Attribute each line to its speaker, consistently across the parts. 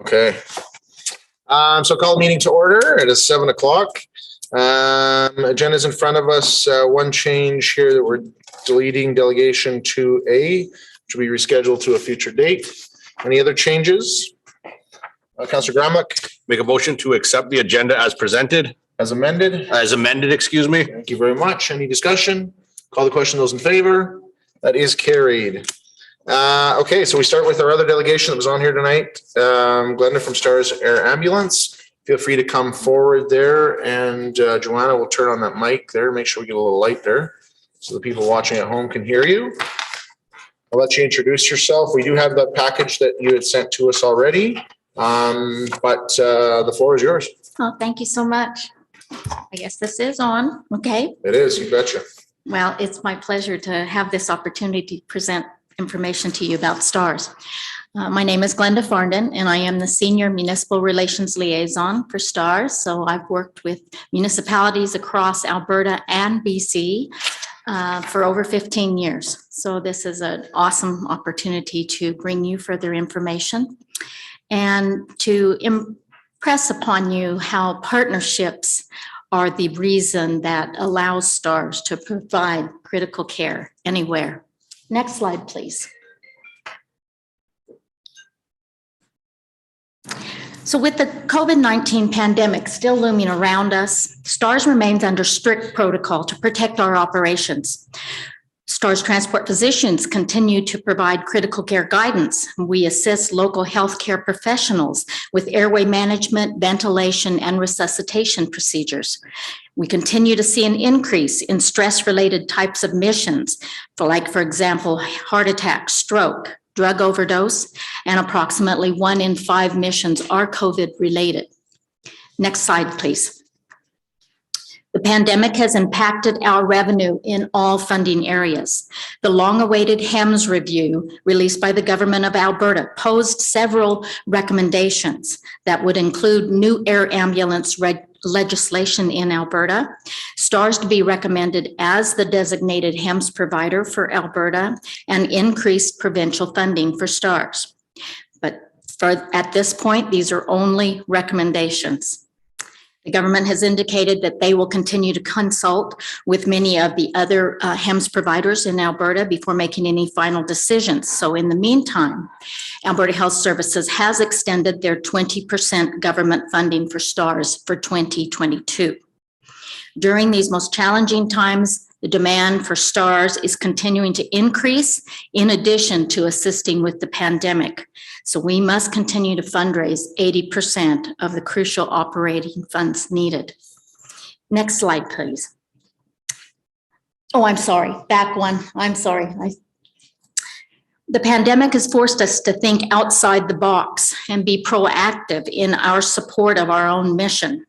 Speaker 1: Okay. So call the meeting to order. It is 7 o'clock. Agenda's in front of us. One change here that we're deleting delegation 2A, which will be rescheduled to a future date. Any other changes? Councillor Gromuk.
Speaker 2: Make a motion to accept the agenda as presented.
Speaker 1: As amended.
Speaker 2: As amended, excuse me.
Speaker 1: Thank you very much. Any discussion? Call the question. Those in favor? That is carried. Okay, so we start with our other delegation that was on here tonight. Glenda from Stars Air Ambulance. Feel free to come forward there, and Joanna will turn on that mic there. Make sure we get a little light there so the people watching at home can hear you. I'll let you introduce yourself. We do have the package that you had sent to us already, but the floor is yours.
Speaker 3: Oh, thank you so much. I guess this is on. Okay.
Speaker 1: It is, you betcha.
Speaker 3: Well, it's my pleasure to have this opportunity to present information to you about STARS. My name is Glenda Farndon, and I am the Senior Municipal Relations Liaison for STARS. So I've worked with municipalities across Alberta and BC for over 15 years. So this is an awesome opportunity to bring you further information and to impress upon you how partnerships are the reason that allows STARS to provide critical care anywhere. Next slide, please. So with the COVID-19 pandemic still looming around us, STARS remains under strict protocol to protect our operations. STARS transport physicians continue to provide critical care guidance. We assist local healthcare professionals with airway management, ventilation, and resuscitation procedures. We continue to see an increase in stress-related types of missions, for example, heart attack, stroke, drug overdose, and approximately 1 in 5 missions are COVID-related. Next slide, please. The pandemic has impacted our revenue in all funding areas. The long-awaited HEMS review released by the Government of Alberta posed several recommendations that would include new air ambulance legislation in Alberta, STARS to be recommended as the designated HEMS provider for Alberta, and increased provincial funding for STARS. But at this point, these are only recommendations. The government has indicated that they will continue to consult with many of the other HEMS providers in Alberta before making any final decisions. So in the meantime, Alberta Health Services has extended their 20% government funding for STARS for 2022. During these most challenging times, the demand for STARS is continuing to increase in addition to assisting with the pandemic. So we must continue to fundraise 80% of the crucial operating funds needed. Next slide, please. Oh, I'm sorry, back one. I'm sorry. The pandemic has forced us to think outside the box and be proactive in our support of our own mission.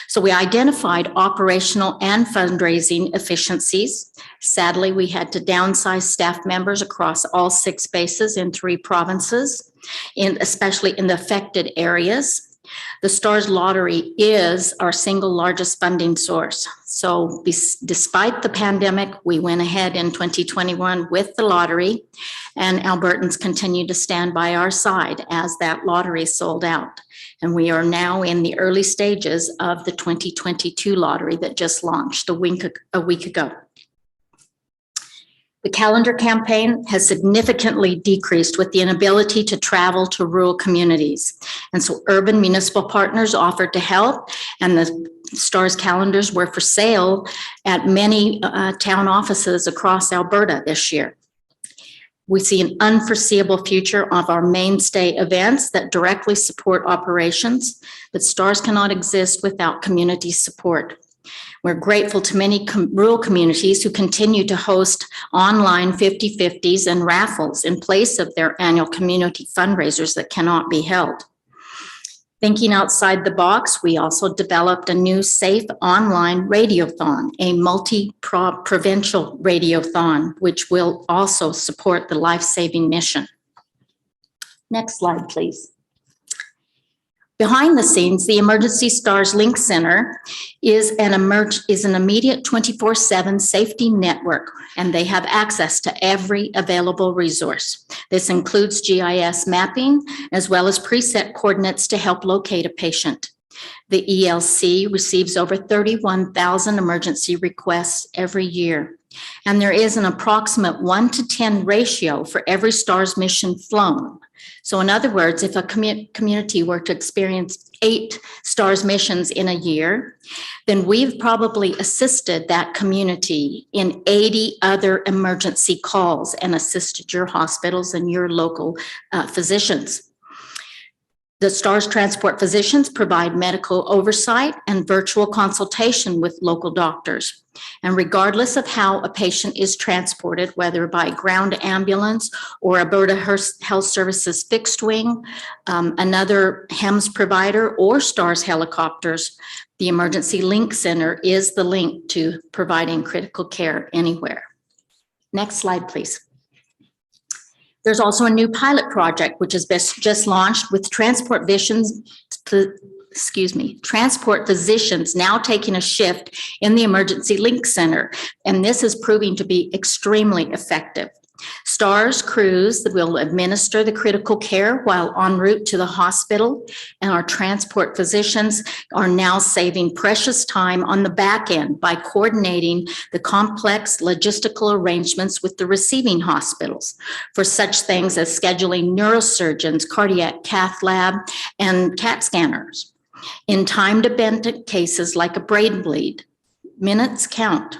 Speaker 3: So we identified operational and fundraising efficiencies. Sadly, we had to downsize staff members across all 6 bases in 3 provinces, especially in the affected areas. The STARS lottery is our single largest funding source. So despite the pandemic, we went ahead in 2021 with the lottery, and Albertans continue to stand by our side as that lottery sold out. And we are now in the early stages of the 2022 lottery that just launched a week ago. The calendar campaign has significantly decreased with the inability to travel to rural communities. And so urban municipal partners offered to help, and the STARS calendars were for sale at many town offices across Alberta this year. We see an unforeseeable future of our mainstay events that directly support operations, but STARS cannot exist without community support. We're grateful to many rural communities who continue to host online 50/50s and raffles in place of their annual community fundraisers that cannot be held. Thinking outside the box, we also developed a new safe online radiothon, a multi-provincial radiothon, which will also support the life-saving mission. Next slide, please. Behind the scenes, the Emergency Stars Link Center is an immediate 24/7 safety network, and they have access to every available resource. This includes GIS mapping, as well as preset coordinates to help locate a patient. The ELC receives over 31,000 emergency requests every year, and there is an approximate 1-to-10 ratio for every STARS mission flown. So in other words, if a community were to experience 8 STARS missions in a year, then we've probably assisted that community in 80 other emergency calls and assisted your hospitals and your local physicians. The STARS transport physicians provide medical oversight and virtual consultation with local doctors. And regardless of how a patient is transported, whether by ground ambulance or Alberta Health Services fixed wing, another HEMS provider, or STARS helicopters, the Emergency Link Center is the link to providing critical care anywhere. Next slide, please. There's also a new pilot project, which has just launched with transport physicians now taking a shift in the Emergency Link Center, and this is proving to be extremely effective. STARS crews will administer the critical care while en route to the hospital, and our transport physicians are now saving precious time on the back end by coordinating the complex logistical arrangements with the receiving hospitals for such things as scheduling neurosurgeons, cardiac cath lab, and CAT scanners. In time-dependent cases like a brain bleed, minutes count.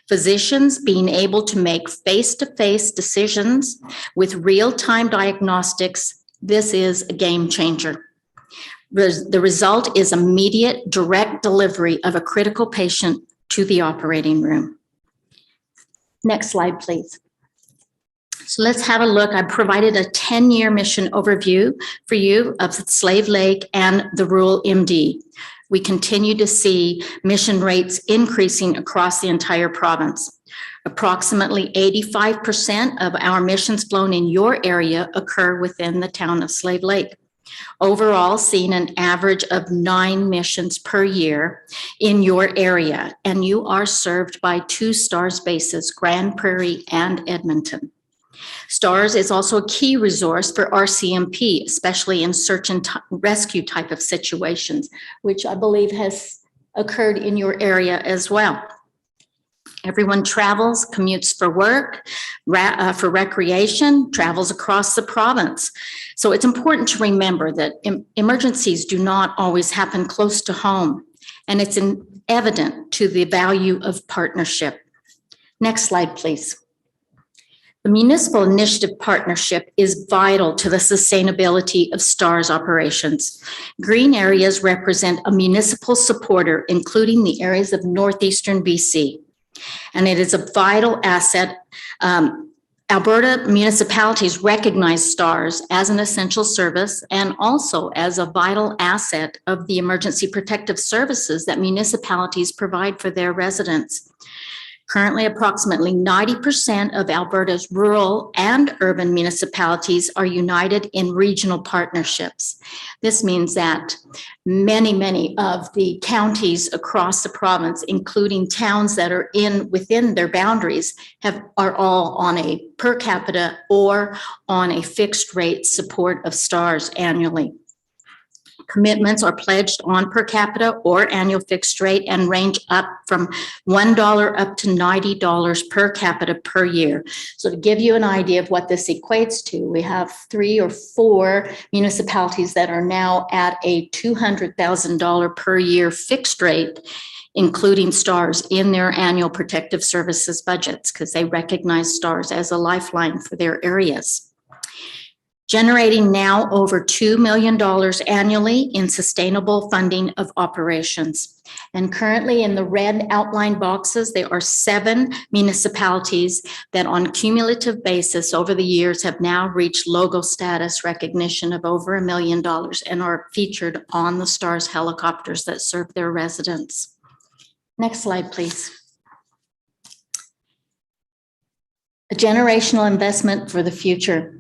Speaker 3: Physicians being able to make face-to-face decisions with real-time diagnostics, this is a game changer. The result is immediate direct delivery of a critical patient to the operating room. Next slide, please. So let's have a look. I provided a 10-year mission overview for you of Slave Lake and the rural MD. We continue to see mission rates increasing across the entire province. Approximately 85% of our missions flown in your area occur within the town of Slave Lake. Overall, seeing an average of 9 missions per year in your area, and you are served by 2 STARS bases, Grand Prairie and Edmonton. STARS is also a key resource for RCMP, especially in search and rescue type of situations, which I believe has occurred in your area as well. Everyone travels, commutes for work, for recreation, travels across the province. So it's important to remember that emergencies do not always happen close to home, and it's evident to the value of partnership. Next slide, please. The Municipal Initiative Partnership is vital to the sustainability of STARS operations. Green areas represent a municipal supporter, including the areas of northeastern BC, and it is a vital asset. Alberta municipalities recognize STARS as an essential service and also as a vital asset of the emergency protective services that municipalities provide for their residents. Currently, approximately 90% of Alberta's rural and urban municipalities are united in regional partnerships. This means that many of the counties across the province, including towns that are within their boundaries, are all on a per capita or on a fixed rate support of STARS annually. Commitments are pledged on per capita or annual fixed rate and range up from $1 up to $90 per capita per year. So to give you an idea of what this equates to, we have 3 or 4 municipalities that are now at a $200,000 per year fixed rate, including STARS in their annual protective services budgets, because they recognize STARS as a lifeline for their areas. Generating now over $2 million annually in sustainable funding of operations. And currently in the red outline boxes, there are 7 municipalities that on cumulative basis over the years have now reached logo status recognition of over $1 million and are featured on the STARS helicopters that serve their residents. Next slide, please. A generational investment for the future.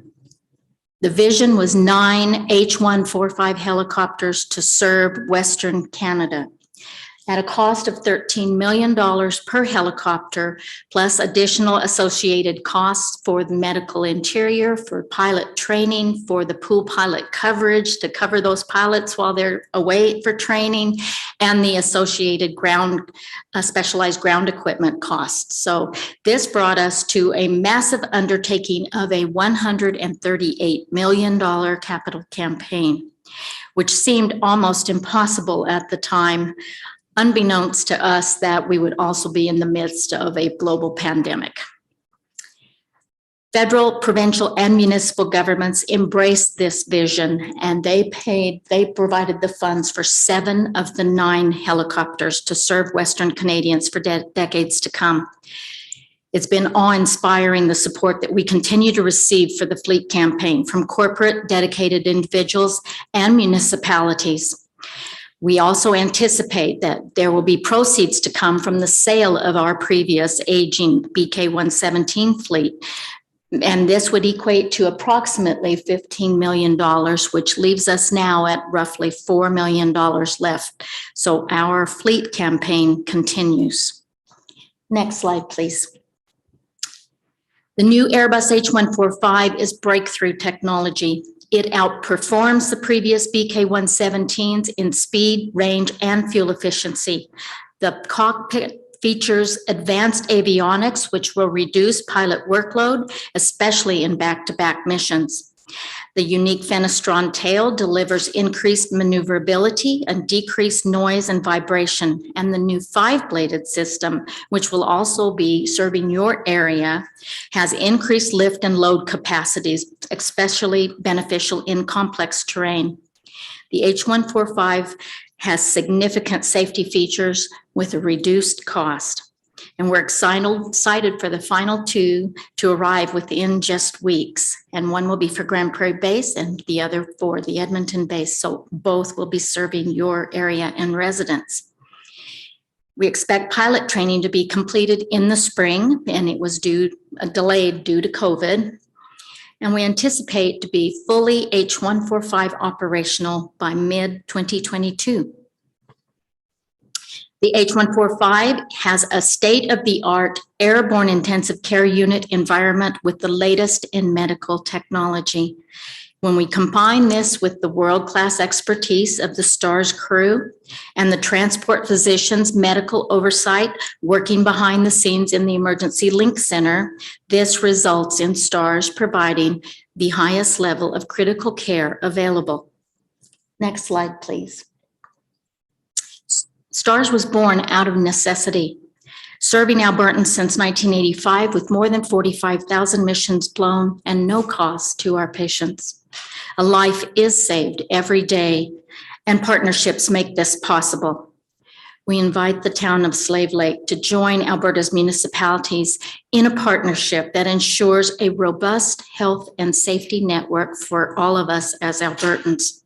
Speaker 3: The vision was 9 H145 helicopters to serve Western Canada at a cost of $13 million per helicopter, plus additional associated costs for the medical interior, for pilot training, for the pool pilot coverage to cover those pilots while they're away for training, and the associated specialized ground equipment costs. So this brought us to a massive undertaking of a $138 million capital campaign, which seemed almost impossible at the time, unbeknownst to us that we would also be in the midst of a global pandemic. Federal, provincial, and municipal governments embraced this vision, and they provided the funds for 7 of the 9 helicopters to serve Western Canadians for decades to come. It's been awe-inspiring, the support that we continue to receive for the fleet campaign from corporate, dedicated individuals, and municipalities. We also anticipate that there will be proceeds to come from the sale of our previous aging BK-117 fleet. And this would equate to approximately $15 million, which leaves us now at roughly $4 million left. So our fleet campaign continues. Next slide, please. The new Airbus H145 is breakthrough technology. It outperforms the previous BK-117s in speed, range, and fuel efficiency. The cockpit features advanced avionics, which will reduce pilot workload, especially in back-to-back missions. The unique Fenestron tail delivers increased maneuverability and decreased noise and vibration. And the new 5-bladed system, which will also be serving your area, has increased lift and load capacities, especially beneficial in complex terrain. The H145 has significant safety features with a reduced cost. And we're excited for the final 2 to arrive within just weeks. And one will be for Grand Prairie Base and the other for the Edmonton base. So both will be serving your area and residents. We expect pilot training to be completed in the spring, and it was delayed due to COVID. And we anticipate to be fully H145 operational by mid-2022. The H145 has a state-of-the-art airborne intensive care unit environment with the latest in medical technology. When we combine this with the world-class expertise of the STARS crew and the transport physicians' medical oversight working behind the scenes in the Emergency Link Center, this results in STARS providing the highest level of critical care available. Next slide, please. STARS was born out of necessity, serving Albertans since 1985 with more than 45,000 missions flown and no cost to our patients. A life is saved every day, and partnerships make this possible. We invite the town of Slave Lake to join Alberta's municipalities in a partnership that ensures a robust health and safety network for all of us as Albertans.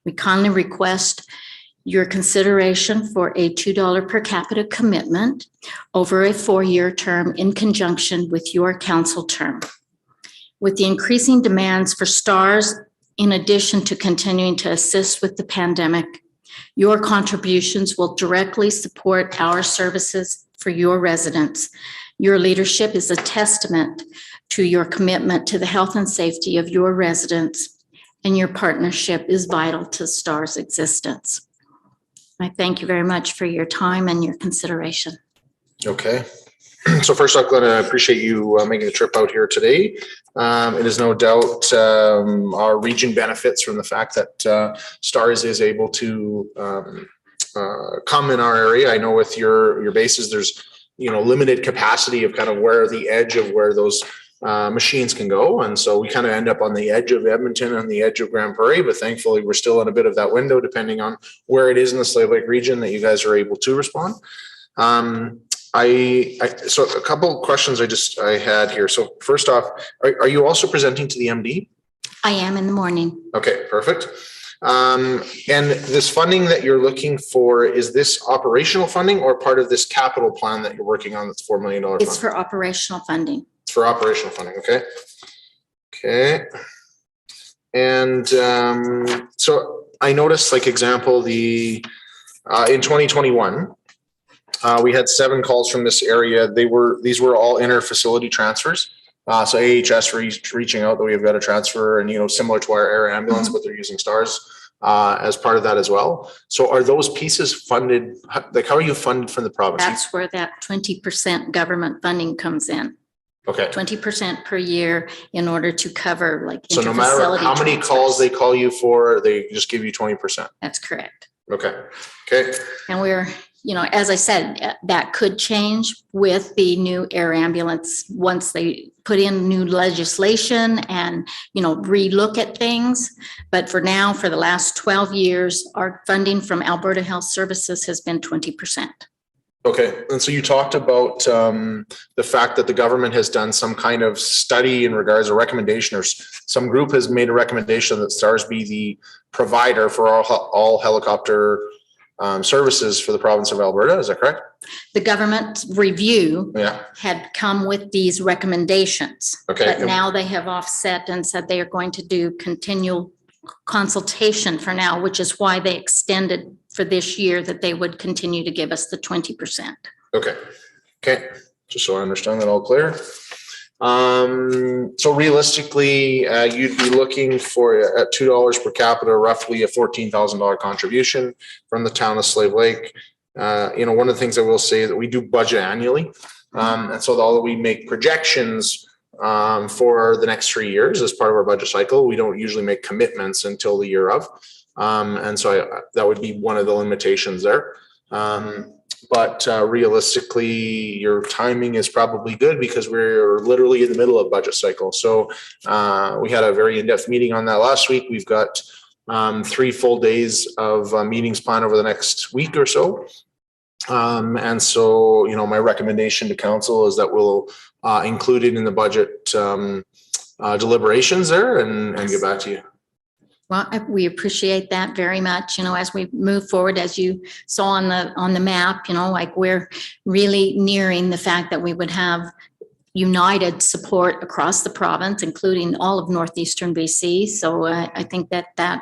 Speaker 3: We kindly request your consideration for a $2 per capita commitment over a 4-year term in conjunction with your council term. With the increasing demands for STARS, in addition to continuing to assist with the pandemic, your contributions will directly support our services for your residents. Your leadership is a testament to your commitment to the health and safety of your residents, and your partnership is vital to STARS' existence. I thank you very much for your time and your consideration.
Speaker 1: Okay. So first off, Glenn, I appreciate you making the trip out here today. It is no doubt our region benefits from the fact that STARS is able to come in our area. I know with your bases, there's limited capacity of kind of where the edge of where those machines can go. And so we kind of end up on the edge of Edmonton, on the edge of Grand Prairie, but thankfully we're still in a bit of that window depending on where it is in the Slave Lake region that you guys are able to respond. So a couple of questions I had here. So first off, are you also presenting to the MD?
Speaker 3: I am in the morning.
Speaker 1: Okay, perfect. And this funding that you're looking for, is this operational funding or part of this capital plan that you're working on that's $4 million?
Speaker 3: It's for operational funding.
Speaker 1: It's for operational funding, okay. Okay. And so I noticed, like example, in 2021, we had 7 calls from this area. These were all inter-facility transfers. So AHS reaching out that we've got a transfer, and similar to our air ambulance, but they're using STARS as part of that as well. So are those pieces funded? Like, how are you funded from the province?
Speaker 3: That's where that 20% government funding comes in.
Speaker 1: Okay.
Speaker 3: 20% per year in order to cover like.
Speaker 1: So no matter how many calls they call you for, they just give you 20%.
Speaker 3: That's correct.
Speaker 1: Okay. Okay.
Speaker 3: And we're, as I said, that could change with the new air ambulance once they put in new legislation and, relook at things. But for now, for the last 12 years, our funding from Alberta Health Services has been 20%.
Speaker 1: Okay. And so you talked about the fact that the government has done some kind of study in regards to recommendation, or some group has made a recommendation that STARS be the provider for all helicopter services for the province of Alberta. Is that correct?
Speaker 3: The government review
Speaker 1: Yeah.
Speaker 3: had come with these recommendations.
Speaker 1: Okay.
Speaker 3: But now they have offset and said they are going to do continual consultation for now, which is why they extended for this year that they would continue to give us the 20%.
Speaker 1: Okay. Okay. Just so I understand that all clear. So realistically, you'd be looking for at $2 per capita, roughly a $14,000 contribution from the town of Slave Lake. One of the things I will say is that we do budget annually. And so although we make projections for the next 3 years as part of our budget cycle, we don't usually make commitments until the year of. And so that would be one of the limitations there. But realistically, your timing is probably good because we're literally in the middle of budget cycle. So we had a very in-depth meeting on that last week. We've got 3 full days of meetings planned over the next week or so. And so, my recommendation to council is that we'll include it in the budget deliberations there and get back to you.
Speaker 3: Well, we appreciate that very much. As we move forward, as you saw on the map, like we're really nearing the fact that we would have united support across the province, including all of northeastern BC. So I think that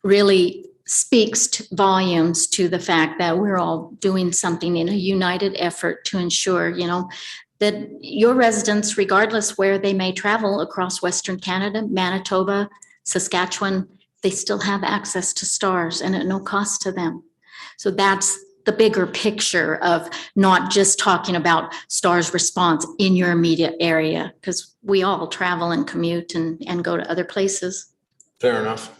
Speaker 3: really speaks volumes to the fact that we're all doing something in a united effort to ensure, that your residents, regardless where they may travel across Western Canada, Manitoba, Saskatchewan, they still have access to STARS and at no cost to them. So that's the bigger picture of not just talking about STARS response in your immediate area, because we all travel and commute and go to other places.
Speaker 1: Fair enough.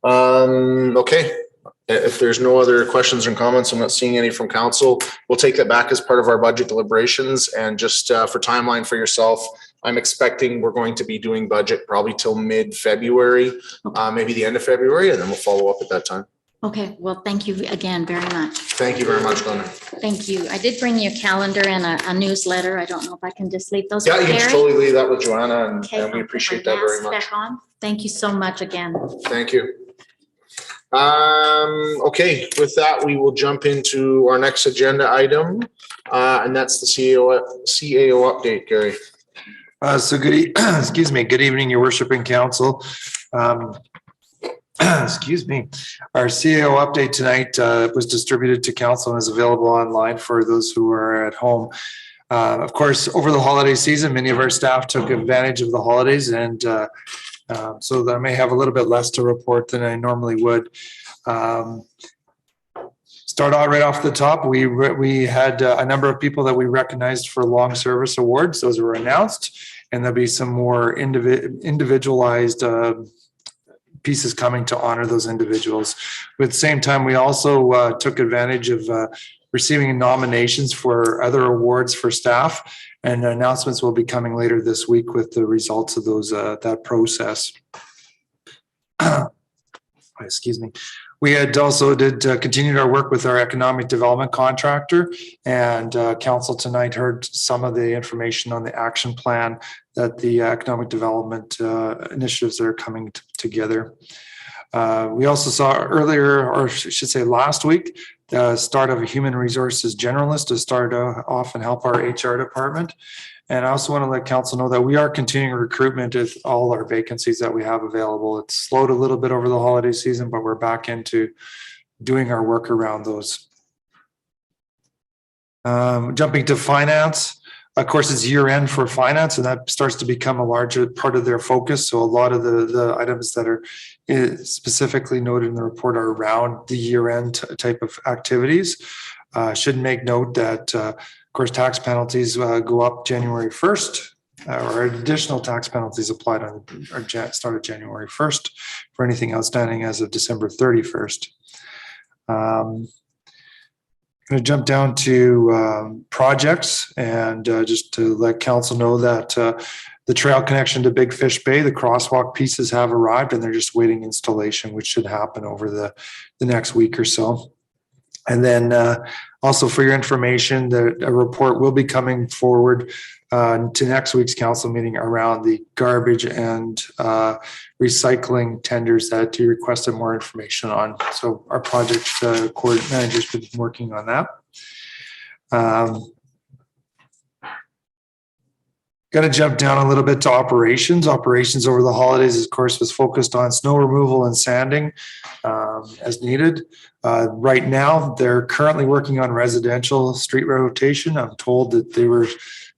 Speaker 1: Okay. If there's no other questions and comments, I'm not seeing any from council. We'll take that back as part of our budget deliberations. And just for timeline for yourself, I'm expecting we're going to be doing budget probably till mid-February, maybe the end of February, and then we'll follow up at that time.
Speaker 3: Okay, well, thank you again very much.
Speaker 1: Thank you very much, Glenda.
Speaker 3: Thank you. I did bring you a calendar and a newsletter. I don't know if I can just leave those.
Speaker 1: Yeah, you can
Speaker 3: Gary.
Speaker 1: totally leave that with Joanna, and,
Speaker 3: Okay,
Speaker 1: and we
Speaker 3: I'll
Speaker 1: appreciate
Speaker 3: put my
Speaker 1: that very
Speaker 3: mask
Speaker 1: much.
Speaker 3: back on. Thank you so much again.
Speaker 1: Thank you. Okay, with that, we will jump into our next agenda item, and that's the CAO update, Gary.
Speaker 4: So excuse me, good evening, your worship and council. Excuse me. Our CAO update tonight was distributed to council and is available online for those who are at home. Of course, over the holiday season, many of our staff took advantage of the holidays, and so I may have a little bit less to report than I normally would. Start out right off the top. We had a number of people that we recognized for long service awards. Those were announced, and there'll be some more individualized pieces coming to honor those individuals. But at the same time, we also took advantage of receiving nominations for other awards for staff, and announcements will be coming later this week with the results of those that process. Excuse me. We had also continued our work with our economic development contractor, and council tonight heard some of the information on the action plan that the economic development initiatives that are coming together. We also saw earlier, or I should say last week, start of a human resources generalist to start off and help our HR department. And I also want to let council know that we are continuing recruitment with all our vacancies that we have available. It's slowed a little bit over the holiday season, but we're back into doing our work around those. Jumping to finance, of course, it's year end for finance, and that starts to become a larger part of their focus. So a lot of the items that are specifically noted in the report are around the year end type of activities. Should make note that of course, tax penalties go up January 1st, or additional tax penalties applied on started January 1st for anything outstanding as of December 31st. Going to jump down to projects and just to let council know that the trail connection to Big Fish Bay, the crosswalk pieces have arrived and they're just waiting installation, which should happen over the next week or so. And then also for your information, a report will be coming forward to next week's council meeting around the garbage and recycling tenders that you requested more information on. So our project manager's been working on that. Got to jump down a little bit to operations. Operations over the holidays, of course, was focused on snow removal and sanding as needed. Right now, they're currently working on residential street rotation. I'm told that they were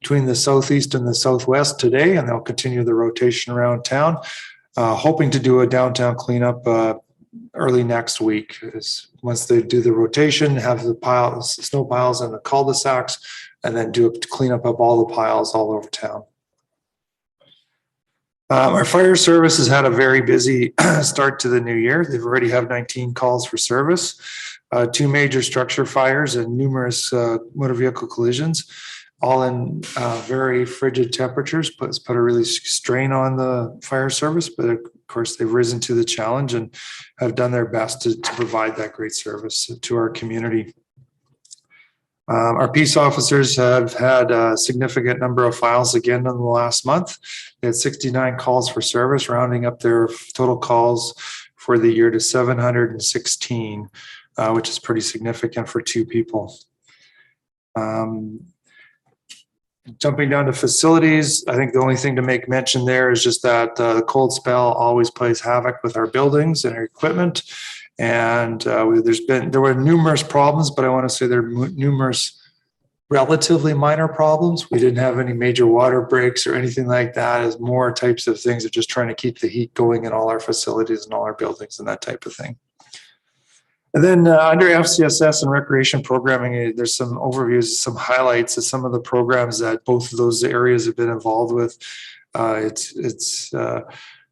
Speaker 4: between the southeast and the southwest today, and they'll continue the rotation around town, hoping to do a downtown cleanup early next week. Once they do the rotation, have the snow piles and the cul-de-sacs, and then do a cleanup of all the piles all over town. Our fire service has had a very busy start to the new year. They've already have 19 calls for service, 2 major structure fires and numerous motor vehicle collisions, all in very frigid temperatures. It's put a really strain on the fire service, but of course they've risen to the challenge and have done their best to provide that great service to our community. Our peace officers have had a significant number of files again in the last month. They had 69 calls for service, rounding up their total calls for the year to 716, which is pretty significant for 2 people. Jumping down to facilities, I think the only thing to make mention there is just that the cold spell always plays havoc with our buildings and our equipment. And there were numerous problems, but I want to say there are numerous relatively minor problems. We didn't have any major water breaks or anything like that. It's more types of things of just trying to keep the heat going in all our facilities and all our buildings and that type of thing. And then under FCSS and recreation programming, there's some overviews, some highlights of some of the programs that both of those areas have been involved with. It's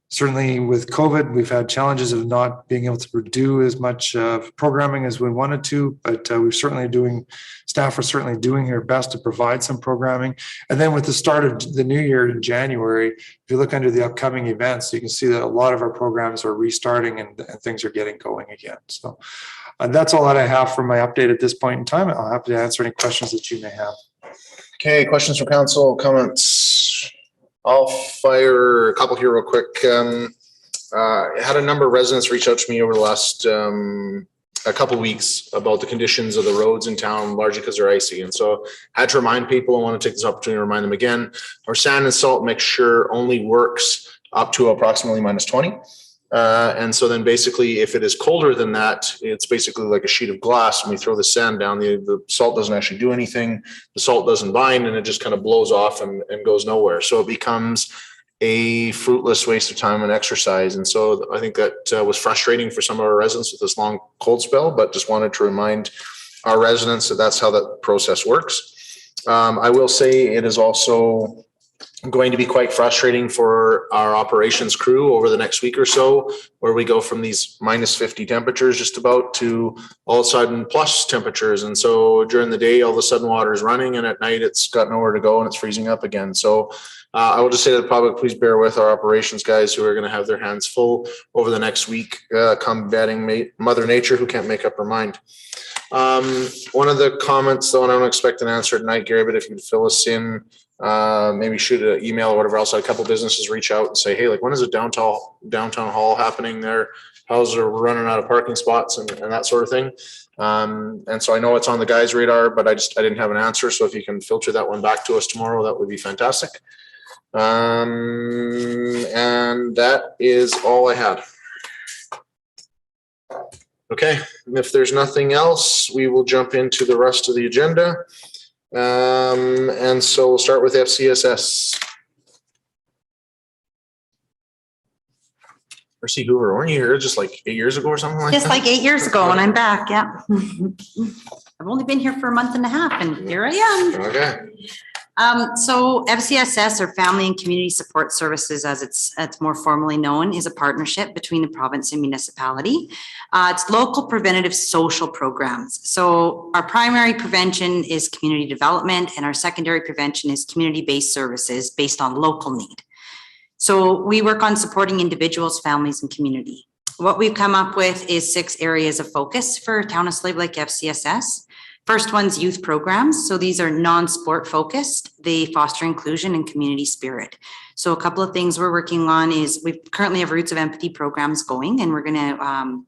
Speaker 4: certainly with COVID, we've had challenges of not being able to do as much programming as we wanted to, but staff are certainly doing their best to provide some programming. And then with the start of the new year in January, if you look under the upcoming events, you can see that a lot of our programs are restarting and things are getting going again. So that's all that I have for my update at this point in time. I'll happy to answer any questions that you may have.
Speaker 1: Okay, questions from council, comments? I'll fire a couple here real quick. Had a number of residents reach out to me over the last a couple weeks about the conditions of the roads in town, largely because they're icy. And so I had to remind people, I want to take this opportunity to remind them again, our sand and salt mixture only works up to approximately -20. And so then basically if it is colder than that, it's basically like a sheet of glass. When we throw the sand down, the salt doesn't actually do anything. The salt doesn't bind and it just kind of blows off and goes nowhere. So it becomes a fruitless waste of time and exercise. And so I think that was frustrating for some of our residents with this long cold spell, but just wanted to remind our residents that that's how that process works. I will say it is also going to be quite frustrating for our operations crew over the next week or so, where we go from these -50 temperatures just about to all of a sudden plus temperatures. And so during the day, all of a sudden water is running and at night it's got nowhere to go and it's freezing up again. So I will just say to the public, please bear with our operations guys who are going to have their hands full over the next week, combating Mother Nature who can't make up her mind. One of the comments, though, and I don't expect an answer tonight, Gary, but if you'd fill us in, maybe shoot an email or whatever else. I had a couple businesses reach out and say, hey, like, when is a downtown hall happening there? How's they're running out of parking spots and that sort of thing. And so I know it's on the guys' radar, but I didn't have an answer. So if you can filter that one back to us tomorrow, that would be fantastic. And that is all I had. Okay, and if there's nothing else, we will jump into the rest of the agenda. And so we'll start with FCSS. Mercy Hoover, weren't you here just like 8 years ago or something like that?
Speaker 5: Just like 8 years ago, and I'm back. Yeah. I've only been here for a month and a half, and here I am.
Speaker 1: Okay.
Speaker 5: So FCSS, or Family and Community Support Services, as it's more formally known, is a partnership between the province and municipality. It's local preventative social programs. So our primary prevention is community development, and our secondary prevention is community-based services based on local need. So we work on supporting individuals, families, and community. What we've come up with is 6 areas of focus for Town of Slave Lake FCSS. First one's youth programs. So these are non-sport focused. They foster inclusion and community spirit. So a couple of things we're working on is we currently have Roots of Empathy programs going, and we're going to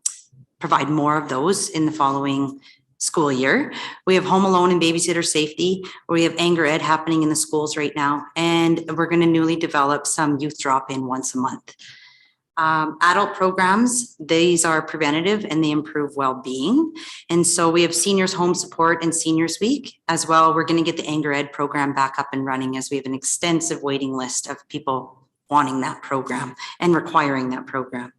Speaker 5: provide more of those in the following school year. We have home alone and babysitter safety. We have anger ed happening in the schools right now. And we're going to newly develop some youth drop-in once a month. Adult programs, these are preventative and they improve well-being. And so we have seniors home support and seniors week as well. We're going to get the anger ed program back up and running, as we have an extensive waiting list of people wanting that program and requiring that program.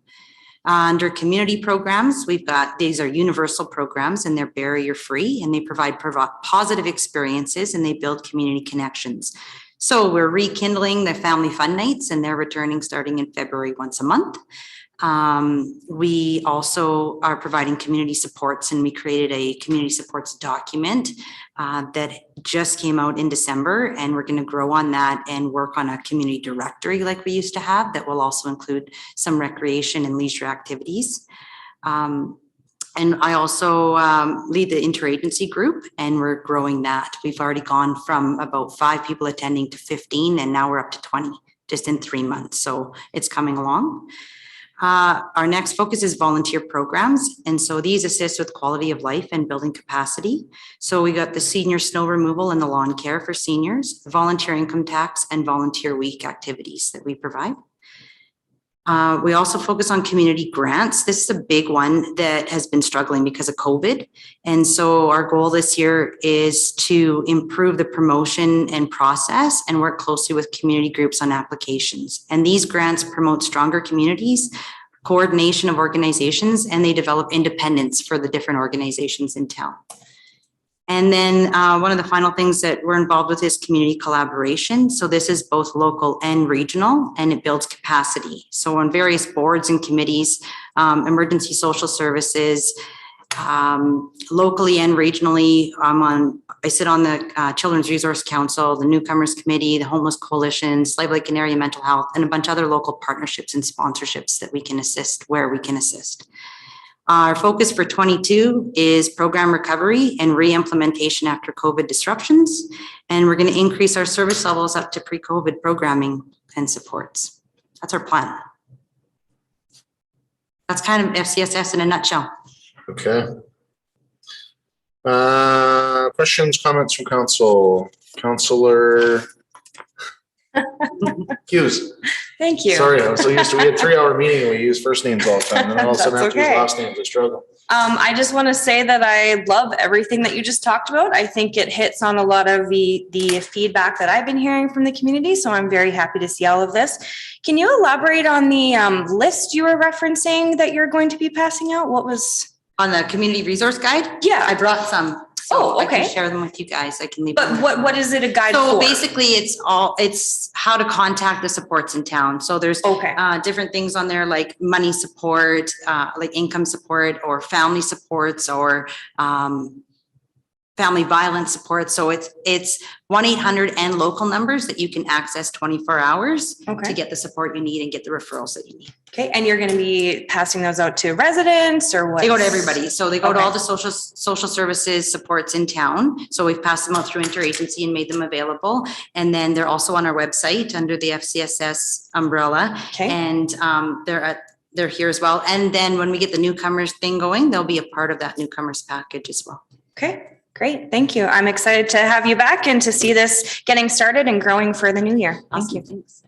Speaker 5: Under community programs, we've got, these are universal programs and they're barrier free, and they provide positive experiences and they build community connections. So we're rekindling the family fun nights, and they're returning starting in February once a month. We also are providing community supports, and we created a community supports document that just came out in December, and we're going to grow on that and work on a community directory like we used to have that will also include some recreation and leisure activities. And I also lead the interagency group, and we're growing that. We've already gone from about 5 people attending to 15, and now we're up to 20 just in 3 months. So it's coming along. Our next focus is volunteer programs. And so these assist with quality of life and building capacity. So we got the senior snow removal and the lawn care for seniors, the volunteer income tax, and volunteer week activities that we provide. We also focus on community grants. This is a big one that has been struggling because of COVID. And so our goal this year is to improve the promotion and process and work closely with community groups on applications. And these grants promote stronger communities, coordination of organizations, and they develop independence for the different organizations in town. And then one of the final things that we're involved with is community collaboration. So this is both local and regional, and it builds capacity. So on various boards and committees, emergency social services, locally and regionally, I sit on the Children's Resource Council, the Newcomers Committee, the Homeless Coalition, Slave Lake and Area Mental Health, and a bunch of other local partnerships and sponsorships that we can assist where we can assist. Our focus for 22 is program recovery and re-implementation after COVID disruptions. And we're going to increase our service levels up to pre-COVID programming and supports. That's our plan. That's kind of FCSS in a nutshell.
Speaker 1: Okay. Questions, comments from council? Councillor Hughes.
Speaker 6: Thank you.
Speaker 1: Sorry, I'm so used to, we had 3-hour meeting and we use first names all the time. And then all of a sudden I have to use
Speaker 6: That's okay.
Speaker 1: last names. I struggle.
Speaker 6: I just want to say that I love everything that you just talked about. I think it hits on a lot of the feedback that I've been hearing from the community. So I'm very happy to see all of this. Can you elaborate on the list you were referencing that you're going to be passing out? What was
Speaker 5: On the community resource guide?
Speaker 6: Yeah.
Speaker 5: I brought some. So
Speaker 6: Oh,
Speaker 5: I can
Speaker 6: okay.
Speaker 5: share them with you guys. I can leave.
Speaker 6: But
Speaker 5: them.
Speaker 6: what is it a guide
Speaker 5: So
Speaker 6: for?
Speaker 5: basically it's how to contact the supports in town. So there's
Speaker 6: Okay.
Speaker 5: different things on there like money support, like income support or family supports or family violence support. So it's 1-800 and local numbers that you can access 24 hours to get the support you need and get the referrals that you need.
Speaker 6: Okay, and you're going to be passing those out to residents or what?
Speaker 5: They go to everybody. So they go to all the social services supports in town. So we've passed them out through interagency and made them available. And then they're also on our website under the FCSS umbrella.
Speaker 6: Okay.
Speaker 5: And they're here as well. And then when we get the newcomers thing going, they'll be a part of that newcomers package as well.
Speaker 6: Okay, great. Thank you. I'm excited to have you back and to see this getting started and growing for the new year. Thank you.
Speaker 5: Thanks.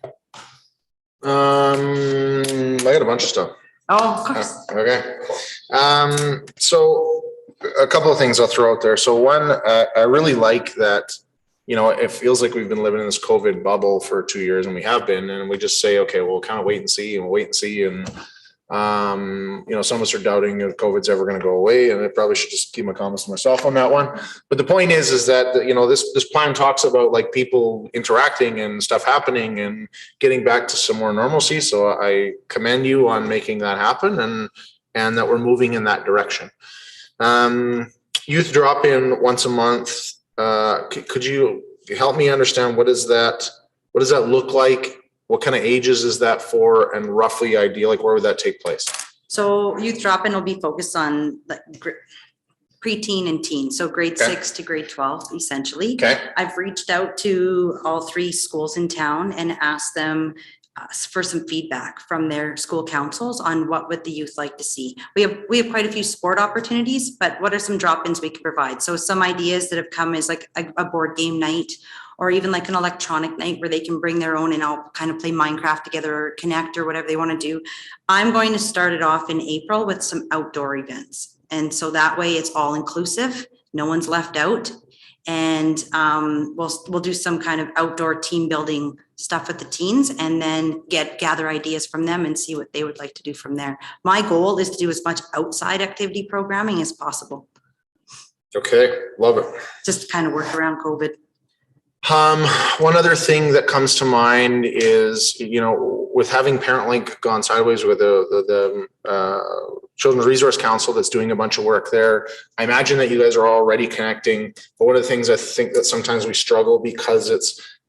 Speaker 1: I got a bunch of stuff.
Speaker 5: Oh, of course.
Speaker 1: Okay. So a couple of things I'll throw out there. So one, I really like that, you know, it feels like we've been living in this COVID bubble for 2 years, and we have been, and we just say, okay, we'll kind of wait and see and wait and see. And, you know, some of us are doubting if COVID's ever going to go away, and I probably should just keep my comments to myself on that one. But the point is that, you know, this plan talks about like people interacting and stuff happening and getting back to some more normalcy. So I commend you on making that happen and that we're moving in that direction. Youth drop in once a month. Could you help me understand what does that look like? What kind of ages is that for, and roughly idea, like where would that take place?
Speaker 5: So youth drop-in will be focused on like preteen and teen. So grade 6 to grade 12, essentially.
Speaker 1: Okay.
Speaker 5: I've reached out to all 3 schools in town and asked them for some feedback from their school councils on what would the youth like to see. We have quite a few sport opportunities, but what are some drop-ins we could provide? So some ideas that have come is like a board game night, or even like an electronic night where they can bring their own and all kind of play Minecraft together or Connect or whatever they want to do. I'm going to start it off in April with some outdoor events. And so that way it's all inclusive. No one's left out. And we'll do some kind of outdoor team building stuff with the teens, and then gather ideas from them and see what they would like to do from there. My goal is to do as much outside activity programming as possible.
Speaker 1: Okay, love it.
Speaker 5: Just to kind of work around COVID.
Speaker 1: One other thing that comes to mind is, you know, with having ParentLink gone sideways with the Children's Resource Council that's doing a bunch of work there, I imagine that you guys are already connecting. But one of the things I think that sometimes we struggle because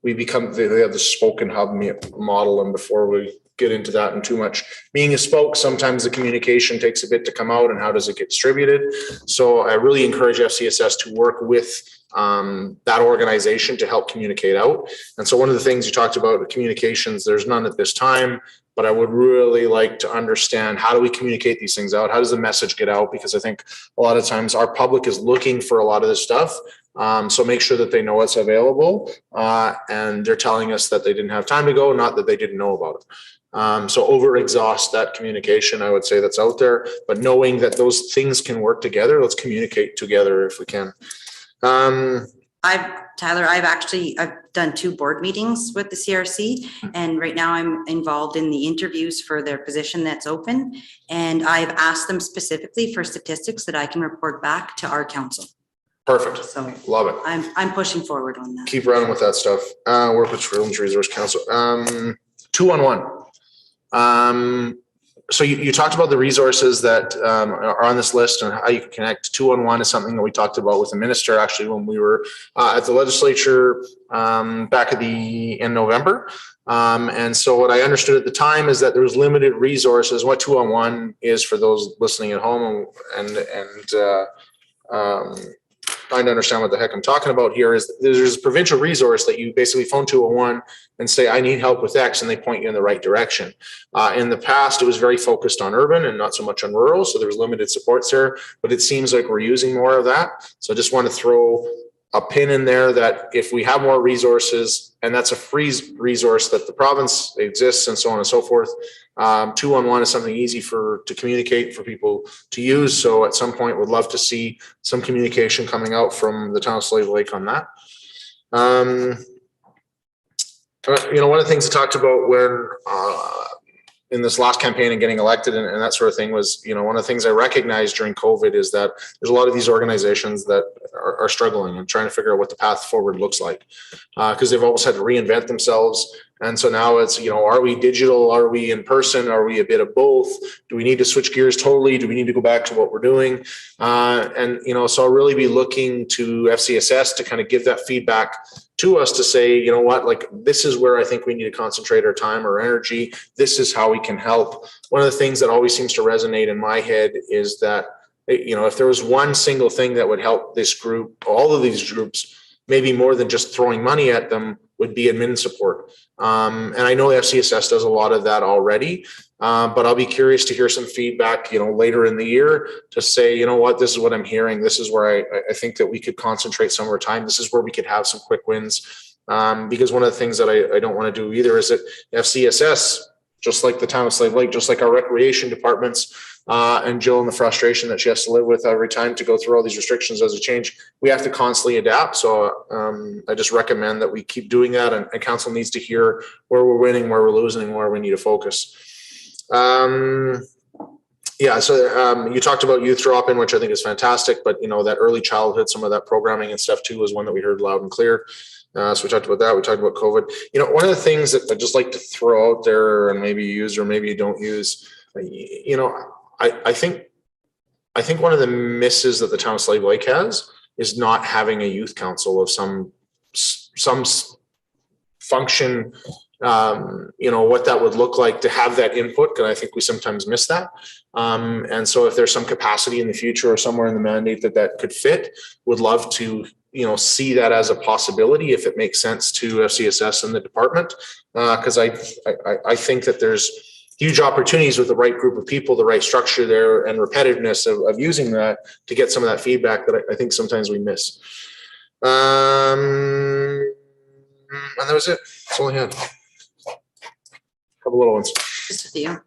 Speaker 1: they have the spoken hub model, and before we get into that and too much being a spoke, sometimes the communication takes a bit to come out, and how does it get distributed? So I really encourage FCSS to work with that organization to help communicate out. And so one of the things you talked about, communications, there's none at this time, but I would really like to understand, how do we communicate these things out? How does the message get out? Because I think a lot of times our public is looking for a lot of this stuff. So make sure that they know it's available, and they're telling us that they didn't have time to go, not that they didn't know about it. So over exhaust that communication, I would say, that's out there, but knowing that those things can work together, let's communicate together if we can.
Speaker 5: I've done 2 board meetings with the CRC, and right now I'm involved in the interviews for their position that's open. And I've asked them specifically for statistics that I can report back to our council.
Speaker 1: Perfect.
Speaker 5: So
Speaker 1: love it.
Speaker 5: I'm pushing forward on that.
Speaker 1: Keep running with that stuff. Work with Children's Resource Council. 2-on-1. So you talked about the resources that are on this list and how you can connect. 2-on-1 is something that we talked about with the minister actually when we were at the legislature back in November. And so what I understood at the time is that there was limited resources. What 2-on-1 is, for those listening at home and trying to understand what the heck I'm talking about here, is there's a provincial resource that you basically phone 201 and say, I need help with X, and they point you in the right direction. In the past, it was very focused on urban and not so much on rural, so there was limited supports there, but it seems like we're using more of that. So I just want to throw a pin in there that if we have more resources, and that's a free resource that the province exists and so on and so forth, 2-on-1 is something easy to communicate for people to use. So at some point, would love to see some communication coming out from the town of Slave Lake on that. You know, one of the things I talked about when in this last campaign and getting elected and that sort of thing was, you know, one of the things I recognized during COVID is that there's a lot of these organizations that are struggling and trying to figure out what the path forward looks like, because they've almost had to reinvent themselves. And so now it's, are we digital? Are we in person? Are we a bit of both? Do we need to switch gears totally? Do we need to go back to what we're doing? So I'll really be looking to FCSS to kind of give that feedback to us to say, like, this is where I think we need to concentrate our time or energy. This is how we can help. One of the things that always seems to resonate in my head is that, if there was one single thing that would help this group, all of these groups, maybe more than just throwing money at them, would be admin support. And I know FCSS does a lot of that already, but I'll be curious to hear some feedback, later in the year to say, this is what I'm hearing. This is where I think that we could concentrate some of our time. This is where we could have some quick wins. Because one of the things that I don't want to do either is that FCSS, just like the town of Slave Lake, just like our recreation departments, and Jill and the frustration that she has to live with every time to go through all these restrictions as a change, we have to constantly adapt. So I just recommend that we keep doing that, and council needs to hear where we're winning, where we're losing, and where we need to focus. So you talked about youth drop-in, which I think is fantastic, but that early childhood, some of that programming and stuff too was one that we heard loud and clear. So we talked about that. We talked about COVID. One of the things that I just like to throw out there, and maybe you use or maybe you don't use, I think one of the misses that the town of Slave Lake has is not having a youth council of some function. What that would look like to have that input, because I think we sometimes miss that. And so if there's some capacity in the future or somewhere in the mandate that could fit, would love to see that as a possibility if it makes sense to FCSS and the department, because I think that there's huge opportunities with the right group of people, the right structure there, and repetitiveness of using that to get some of that feedback that I think sometimes we miss. And that was it. That's all I had. A couple little ones.
Speaker 5: Just a few.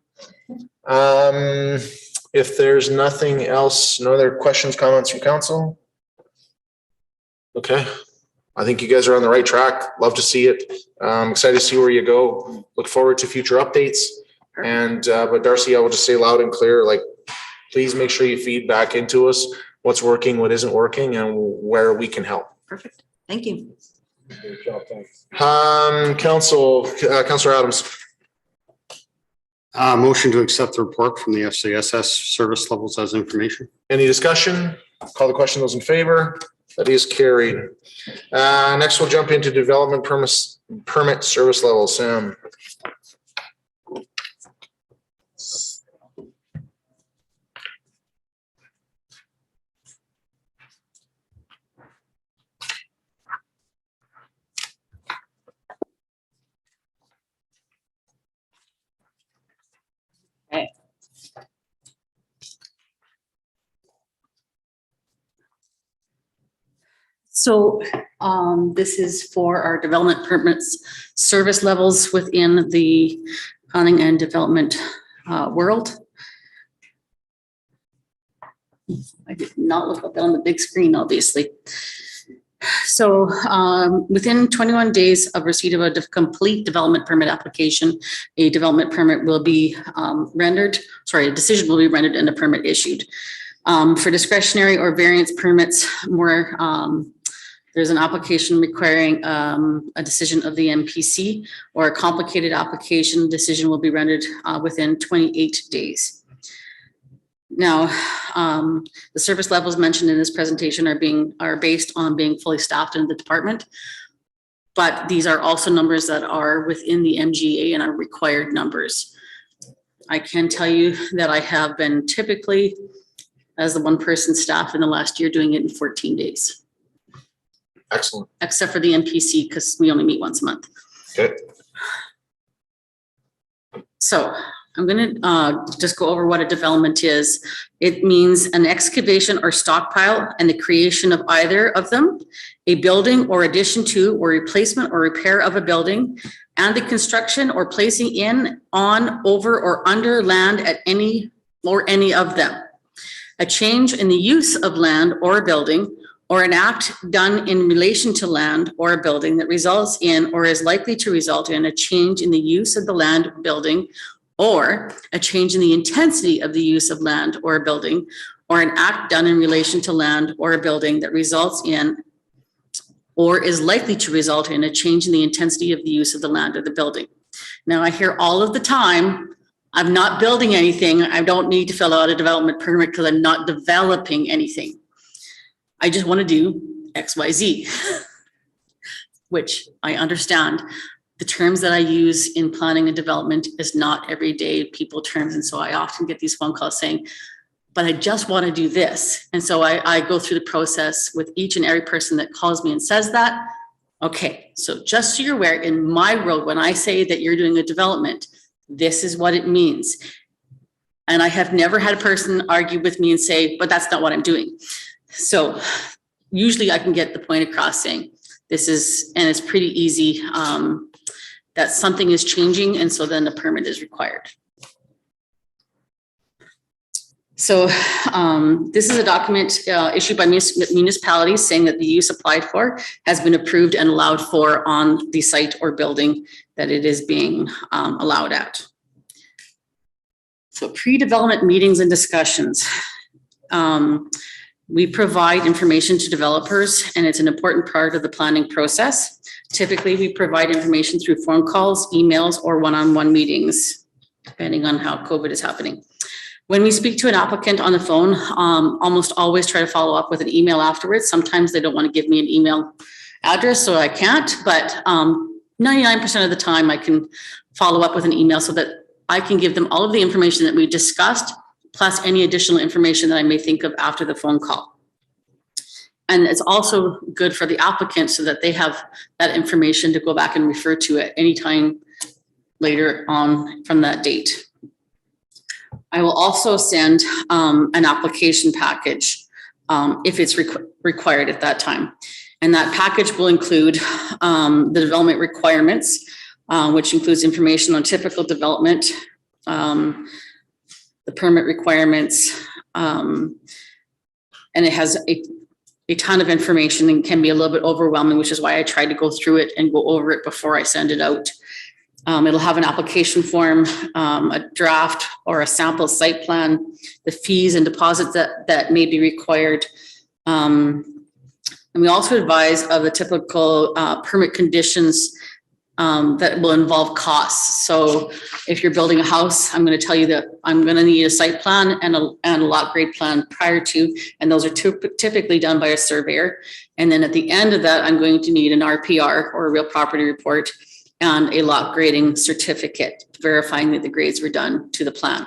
Speaker 1: If there's nothing else, no other questions, comments from council? Okay. I think you guys are on the right track. Love to see it. Excited to see where you go. Look forward to future updates. And but Darcy, I will just say loud and clear, like, please make sure you feed back into us what's working, what isn't working, and where we can help.
Speaker 5: Perfect. Thank you.
Speaker 1: Good job, thanks. Councillor Adams.
Speaker 7: Motion to accept the report from the FCSS service levels as information.
Speaker 1: Any discussion? Call the question. Those in favor? That is carried. Next, we'll jump into development permit service level. Sam.
Speaker 8: So this is for our development permits service levels within the planning and development world. I did not look up that on the big screen, obviously. So within 21 days of receipt of a complete development permit application, a development permit will be a decision will be rendered and a permit issued. For discretionary or variance permits, there's an application requiring a decision of the MPC, or a complicated application decision will be rendered within 28 days. Now, the service levels mentioned in this presentation are based on being fully staffed in the department, but these are also numbers that are within the MGA and are required numbers. I can tell you that I have been typically, as the one person staff in the last year, doing it in 14 days.
Speaker 1: Excellent.
Speaker 8: Except for the MPC, because we only meet once a month.
Speaker 1: Okay.
Speaker 8: So I'm going to just go over what a development is. It means an excavation or stockpile and the creation of either of them, a building or addition to or replacement or repair of a building, and the construction or placing in, on, over, or under land at any of them. A change in the use of land or a building, or an act done in relation to land or a building that results in or is likely to result in a change in the use of the land, building, or a change in the intensity of the use of land or a building, or an act done in relation to land or a building that results in or is likely to result in a change in the intensity of the use of the land or the building. Now, I hear all of the time, I'm not building anything. I don't need to fill out a development permit because I'm not developing anything. I just want to do X, Y, Z, which I understand. The terms that I use in planning and development is not everyday people terms. And so I often get these phone calls saying, but I just want to do this. And so I go through the process with each and every person that calls me and says that. Okay, so just so you're aware, in my world, when I say that you're doing a development, this is what it means. And I have never had a person argue with me and say, but that's not what I'm doing. So usually I can get the point across saying this is, and it's pretty easy, that something is changing, and so then a permit is required. So this is a document issued by municipalities saying that the use applied for has been approved and allowed for on the site or building that it is being allowed at. So pre-development meetings and discussions. We provide information to developers, and it's an important part of the planning process. Typically, we provide information through phone calls, emails, or one-on-one meetings, depending on how COVID is happening. When we speak to an applicant on the phone, almost always try to follow up with an email afterwards. Sometimes they don't want to give me an email address, so I can't, but 99% of the time I can follow up with an email so that I can give them all of the information that we discussed, plus any additional information that I may think of after the phone call. And it's also good for the applicant so that they have that information to go back and refer to at any time later on from that date. I will also send an application package if it's required at that time. And that package will include the development requirements, which includes information on typical development, the permit requirements, and it has a ton of information and can be a little bit overwhelming, which is why I tried to go through it and go over it before I send it out. It'll have an application form, a draft or a sample site plan, the fees and deposits that may be required. And we also advise of the typical permit conditions that will involve costs. So if you're building a house, I'm going to tell you that I'm going to need a site plan and a lot grade plan prior to, and those are typically done by a surveyor. And then at the end of that, I'm going to need an RPR or a real property report and a lot grading certificate verifying that the grades were done to the plan.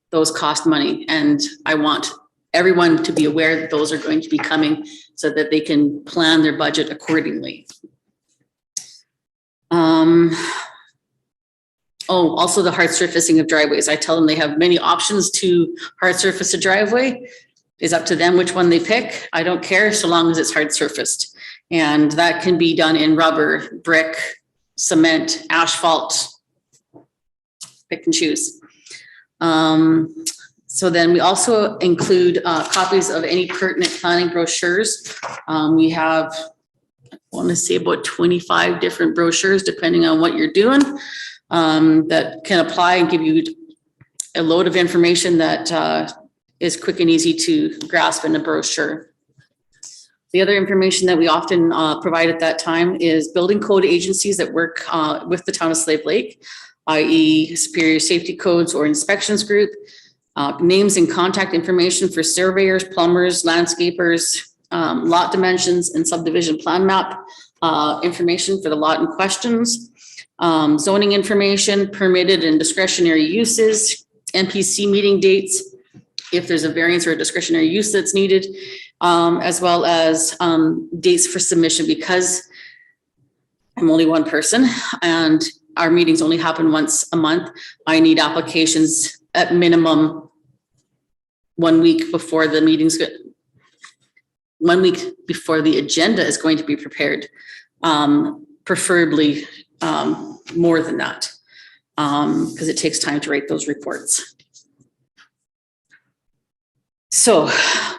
Speaker 8: Those cost money, and I want everyone to be aware that those are going to be coming so that they can plan their budget accordingly. Also the hard surfacing of driveways. I tell them they have many options to hard surface a driveway. It's up to them which one they pick. I don't care so long as it's hard surfaced. And that can be done in rubber, brick, cement, asphalt, pick and choose. So then we also include copies of any pertinent planning brochures. We have, I want to say about 25 different brochures, depending on what you're doing, that can apply and give you a load of information that is quick and easy to grasp in a brochure. The other information that we often provide at that time is building code agencies that work with the town of Slave Lake, i.e. Superior Safety Codes or Inspections Group, names and contact information for surveyors, plumbers, landscapers, lot dimensions and subdivision plan map information for the lot in questions, zoning information, permitted and discretionary uses, NPC meeting dates, if there's a variance or a discretionary use that's needed, as well as dates for submission. Because I'm only one person and our meetings only happen once a month, I need applications at minimum 1 week before the meetings, 1 week before the agenda is going to be prepared, preferably more than that, because it takes time to write those reports. So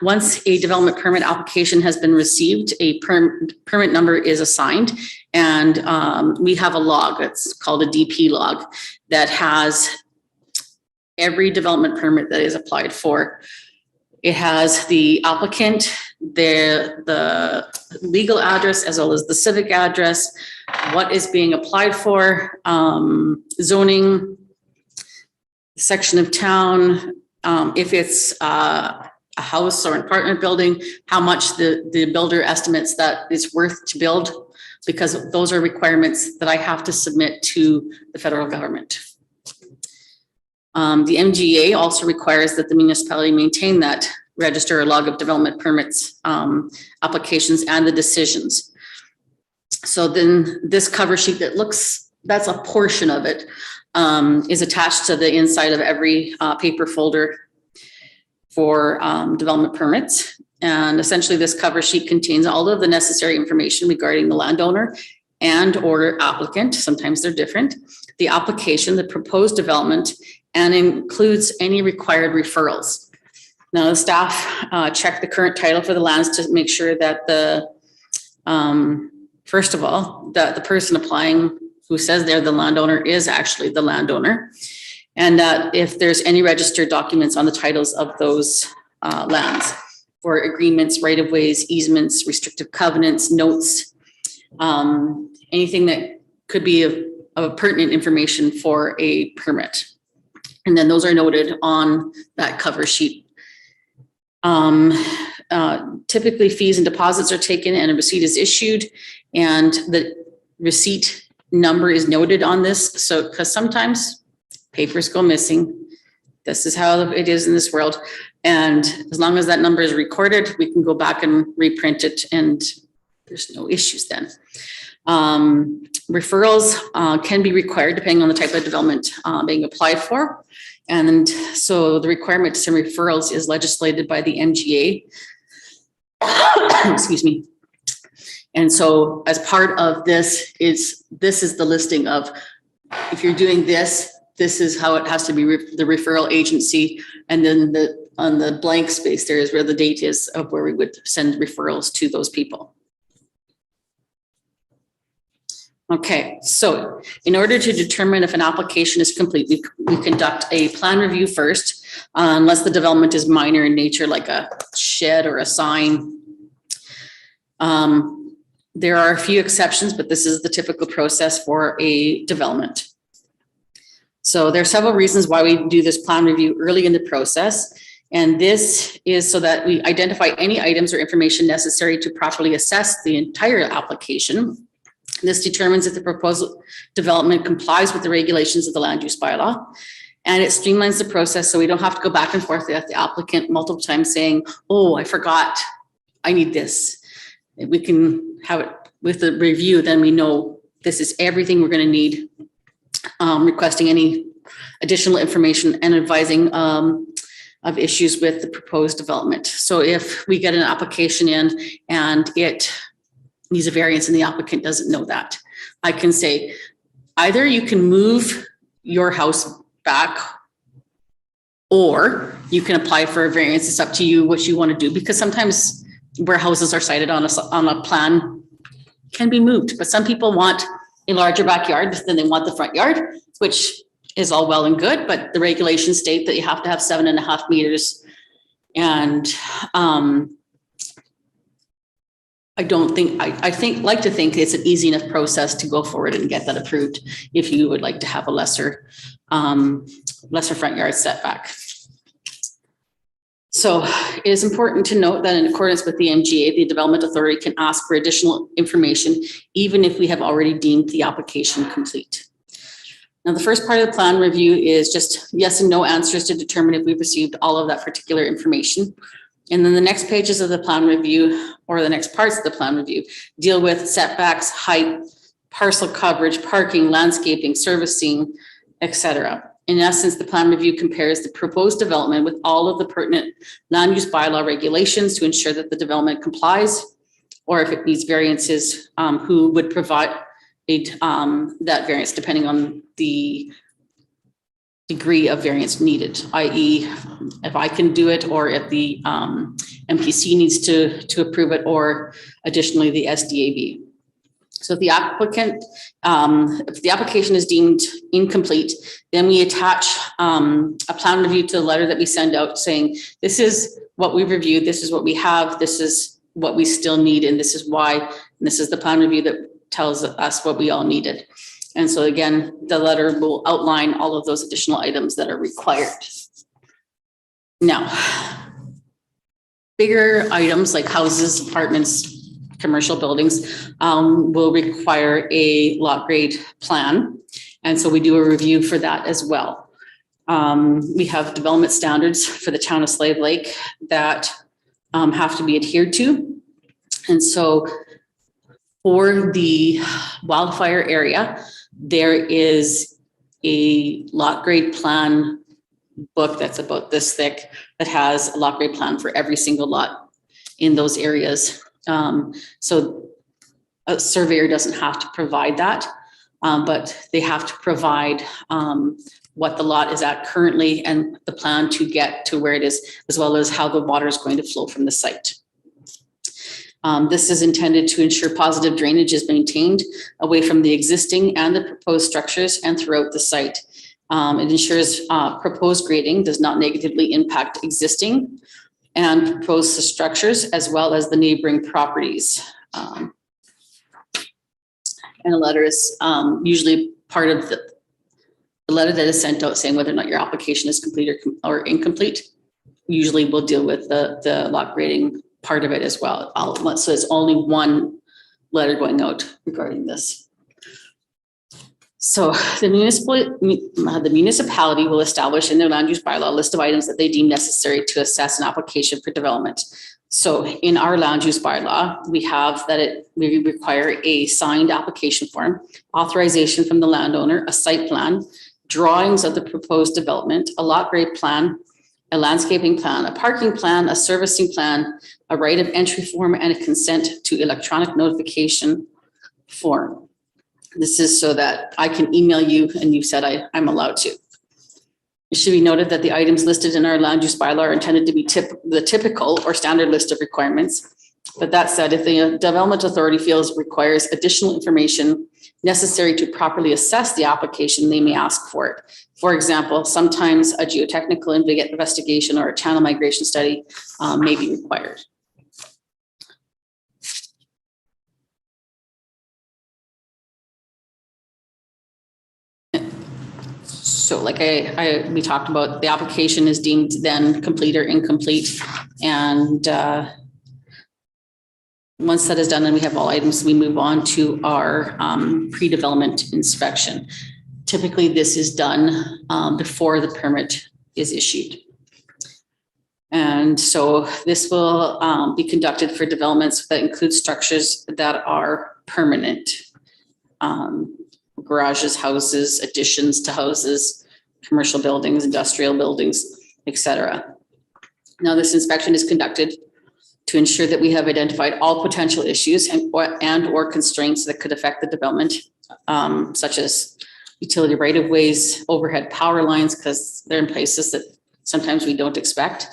Speaker 8: once a development permit application has been received, a permit number is assigned, and we have a log that's called a DP log that has every development permit that is applied for, It has the applicant, the legal address, as well as the civic address, what is being applied for, zoning, section of town, if it's a house or an apartment building, how much the builder estimates that it's worth to build, because those are requirements that I have to submit to the federal government. The MGA also requires that the municipality maintain that register or log of development permits, applications, and the decisions. So then this cover sheet that's a portion of it, is attached to the inside of every paper folder for development permits. And essentially this cover sheet contains all of the necessary information regarding the landowner and or applicant, sometimes they're different, the application, the proposed development, and includes any required referrals. Now the staff check the current title for the lands to make sure that first of all, that the person applying who says they're the landowner is actually the landowner. And that if there's any registered documents on the titles of those lands for agreements, right-of-ways, easements, restrictive covenants, notes, anything that could be of pertinent information for a permit. And then those are noted on that cover sheet. Typically fees and deposits are taken and a receipt is issued, and the receipt number is noted on this. So, because sometimes papers go missing. This is how it is in this world. And as long as that number is recorded, we can go back and reprint it and there's no issues then. Referrals can be required depending on the type of development being applied for. And so the requirement to send referrals is legislated by the MGA. Excuse me. And so as part of this is the listing of, if you're doing this, this is how it has to be the referral agency. And then on the blank space there is where the date is of where we would send referrals to those people. Okay, so in order to determine if an application is complete, we conduct a plan review first, unless the development is minor in nature, like a shed or a sign. There are a few exceptions, but this is the typical process for a development. So there are several reasons why we do this plan review early in the process. And this is so that we identify any items or information necessary to properly assess the entire application. This determines if the proposed development complies with the regulations of the land use bylaw. And it streamlines the process so we don't have to go back and forth with the applicant multiple times saying, oh, I forgot, I need this. We can have it with the review, then we know this is everything we're going to need, requesting any additional information and advising of issues with the proposed development. So if we get an application in and it needs a variance and the applicant doesn't know that, I can say, either you can move your house back or you can apply for a variance. It's up to you what you want to do, because sometimes where houses are cited on a plan can be moved, but some people want a larger backyard than they want the front yard, which is all well and good, but the regulations state that you have to have 7.5 meters. And I like to think it's an easy enough process to go forward and get that approved if you would like to have a lesser front yard setback. So it is important to note that in accordance with the MGA, the Development Authority can ask for additional information, even if we have already deemed the application complete. Now, the first part of the plan review is just yes and no answers to determine if we've received all of that particular information. And then the next pages of the plan review, or the next parts of the plan review, deal with setbacks, height, parcel coverage, parking, landscaping, servicing, etc. In essence, the plan review compares the proposed development with all of the pertinent land use bylaw regulations to ensure that the development complies, or if it needs variances, who would provide that variance depending on the degree of variance needed, i.e. if I can do it, or if the MPC needs to approve it, or additionally the SDAB. So if the application is deemed incomplete, then we attach a plan review to the letter that we send out saying, this is what we reviewed, this is what we have, this is what we still need, and this is why, and this is the plan review that tells us what we all needed. And so again, the letter will outline all of those additional items that are required. Now, bigger items like houses, apartments, commercial buildings will require a lot grade plan. And so we do a review for that as well. We have development standards for the town of Slave Lake that have to be adhered to. And so for the wildfire area, there is a lot grade plan book that's about this thick that has a lot grade plan for every single lot in those areas. So a surveyor doesn't have to provide that, but they have to provide what the lot is at currently and the plan to get to where it is, as well as how the water is going to flow from the site. This is intended to ensure positive drainage is maintained away from the existing and the proposed structures and throughout the site. It ensures proposed grading does not negatively impact existing and proposed structures, as well as the neighboring properties. And a letter is usually part of the letter that is sent out saying whether or not your application is complete or incomplete. Usually we'll deal with the lot grading part of it as well. So it's only one letter going out regarding this. So the municipality will establish in their land use bylaw a list of items that they deem necessary to assess an application for development. So in our land use bylaw, we have that we require a signed application form, authorization from the landowner, a site plan, drawings of the proposed development, a lot grade plan, a landscaping plan, a parking plan, a servicing plan, a right of entry form, and a consent to electronic notification form. This is so that I can email you and you said I'm allowed to. It should be noted that the items listed in our land use bylaw are intended to be the typical or standard list of requirements. But that said, if the development authority feels requires additional information necessary to properly assess the application, they may ask for it. For example, sometimes a geotechnical investigation or a channel migration study may be required. So like we talked about, the application is deemed then complete or incomplete. And once that is done and we have all items, we move on to our pre-development inspection. Typically, this is done before the permit is issued. And so this will be conducted for developments that include structures that are permanent. Garages, houses, additions to houses, commercial buildings, industrial buildings, etc. Now, this inspection is conducted to ensure that we have identified all potential issues and or constraints that could affect the development, such as utility right-of-ways, overhead power lines, because they're in places that sometimes we don't expect.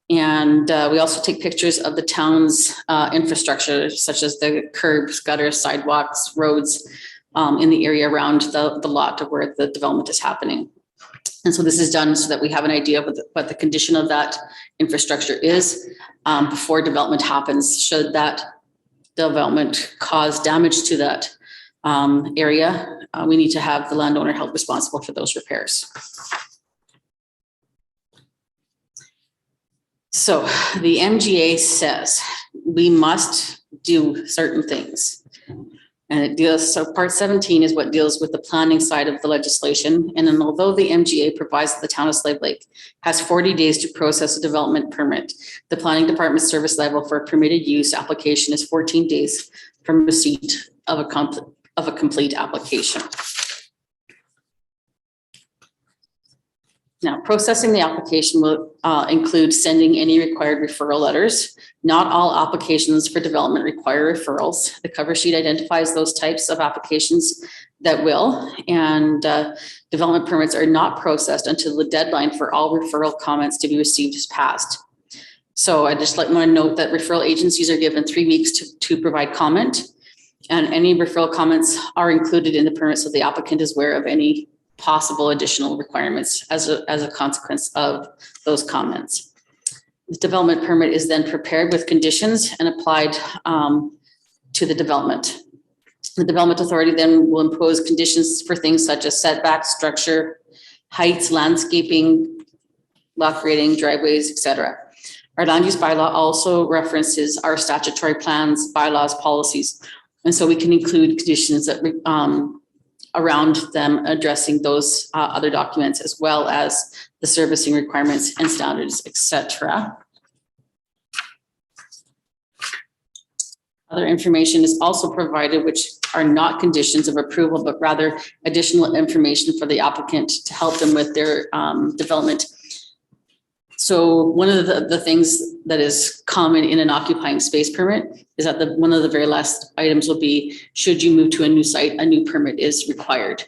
Speaker 8: And we also take pictures of the town's infrastructure, such as the curbs, gutters, sidewalks, roads, in the area around the lot of where the development is happening. And so this is done so that we have an idea of what the condition of that infrastructure is before development happens. Should that development cause damage to that area, we need to have the landowner held responsible for those repairs. So the MGA says we must do certain things. And it deals, so part 17 is what deals with the planning side of the legislation. And then although the MGA provides that the town of Slave Lake has 40 days to process a development permit, the planning department service level for a permitted use application is 14 days from receipt of a complete application. Now, processing the application will include sending any required referral letters. Not all applications for development require referrals. The cover sheet identifies those types of applications that will, and development permits are not processed until the deadline for all referral comments to be received is passed. So I just want to note that referral agencies are given 3 weeks to provide comment. And any referral comments are included in the permit, so the applicant is aware of any possible additional requirements as a consequence of those comments. The development permit is then prepared with conditions and applied to the development. The development authority then will impose conditions for things such as setbacks, structure, heights, landscaping, lot grading, driveways, etc. Our land use bylaw also references our statutory plans, bylaws, policies. And so we can include conditions that around them addressing those other documents, as well as the servicing requirements and standards, etc. Other information is also provided, which are not conditions of approval, but rather additional information for the applicant to help them with their development. So one of the things that is common in an occupying space permit is that one of the very last items will be, should you move to a new site, a new permit is required.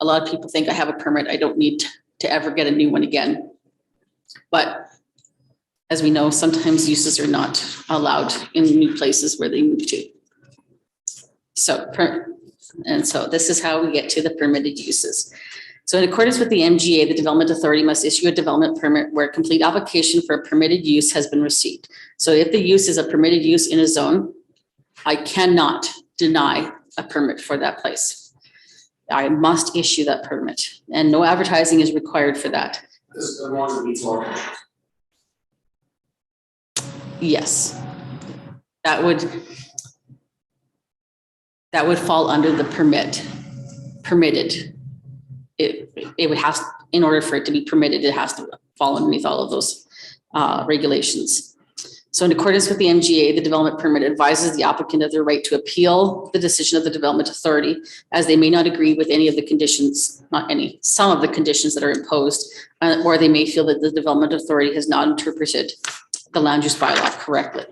Speaker 8: A lot of people think I have a permit, I don't need to ever get a new one again. But as we know, sometimes uses are not allowed in new places where they move to. So this is how we get to the permitted uses. So in accordance with the MGA, the Development Authority must issue a development permit where a complete application for a permitted use has been received. So if the use is a permitted use in a zone, I cannot deny a permit for that place. I must issue that permit, and no advertising is required for that. Yes, that would fall under the permitted. It would have, in order for it to be permitted, it has to fall underneath all of those regulations. So in accordance with the MGA, the development permit advises the applicant of their right to appeal the decision of the Development Authority, as they may not agree with any of the conditions, some of the conditions that are imposed, or they may feel that the Development Authority has not interpreted the land use bylaw correctly.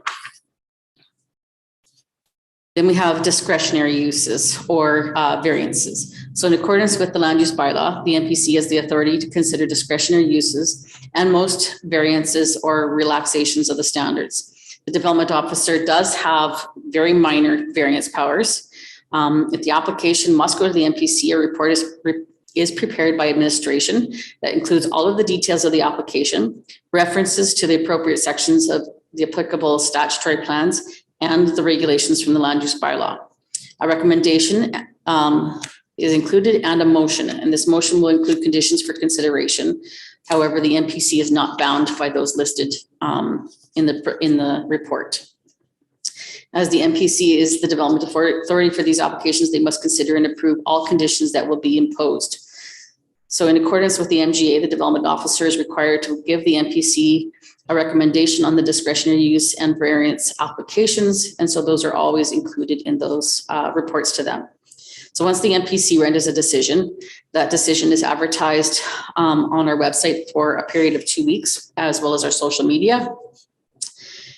Speaker 8: Then we have discretionary uses or variances. So in accordance with the land use bylaw, the MPC has the authority to consider discretionary uses and most variances or relaxations of the standards. The development officer does have very minor variance powers. If the application must go to the MPC, a report is prepared by administration that includes all of the details of the application, references to the appropriate sections of the applicable statutory plans, and the regulations from the land use bylaw. A recommendation is included and a motion, and this motion will include conditions for consideration. However, the MPC is not bound by those listed in the report. As the MPC is the development authority for these applications, they must consider and approve all conditions that will be imposed. So in accordance with the MGA, the development officer is required to give the MPC a recommendation on the discretionary use and variance applications. And so those are always included in those reports to them. So once the MPC renders a decision, that decision is advertised on our website for a period of 2 weeks, as well as our social media.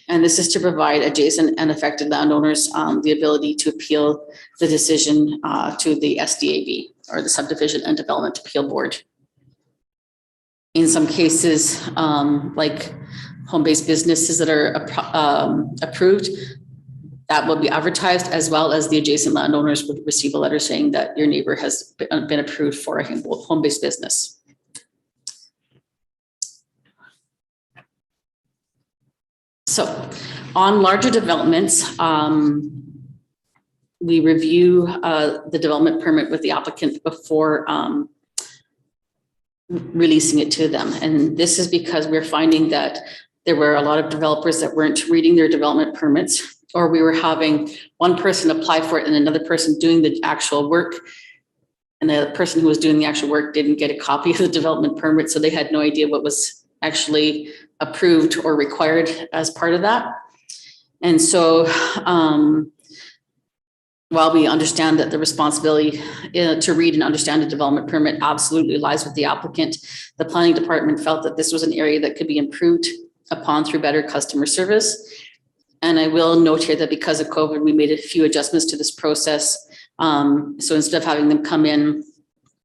Speaker 8: And this is to provide adjacent and affected landowners the ability to appeal the decision to the SDAB, or the Subdivision and Development Appeal Board. In some cases, like home-based businesses that are approved, that will be advertised, as well as the adjacent landowners would receive a letter saying that your neighbor has been approved for a home-based business. So on larger developments, we review the development permit with the applicant before releasing it to them. And this is because we're finding that there were a lot of developers that weren't reading their development permits, or we were having one person apply for it and another person doing the actual work. And the person who was doing the actual work didn't get a copy of the development permit, so they had no idea what was actually approved or required as part of that. And so while we understand that the responsibility to read and understand a development permit absolutely lies with the applicant, the planning department felt that this was an area that could be improved upon through better customer service. And I will note here that because of COVID, we made a few adjustments to this process. So instead of having them come in,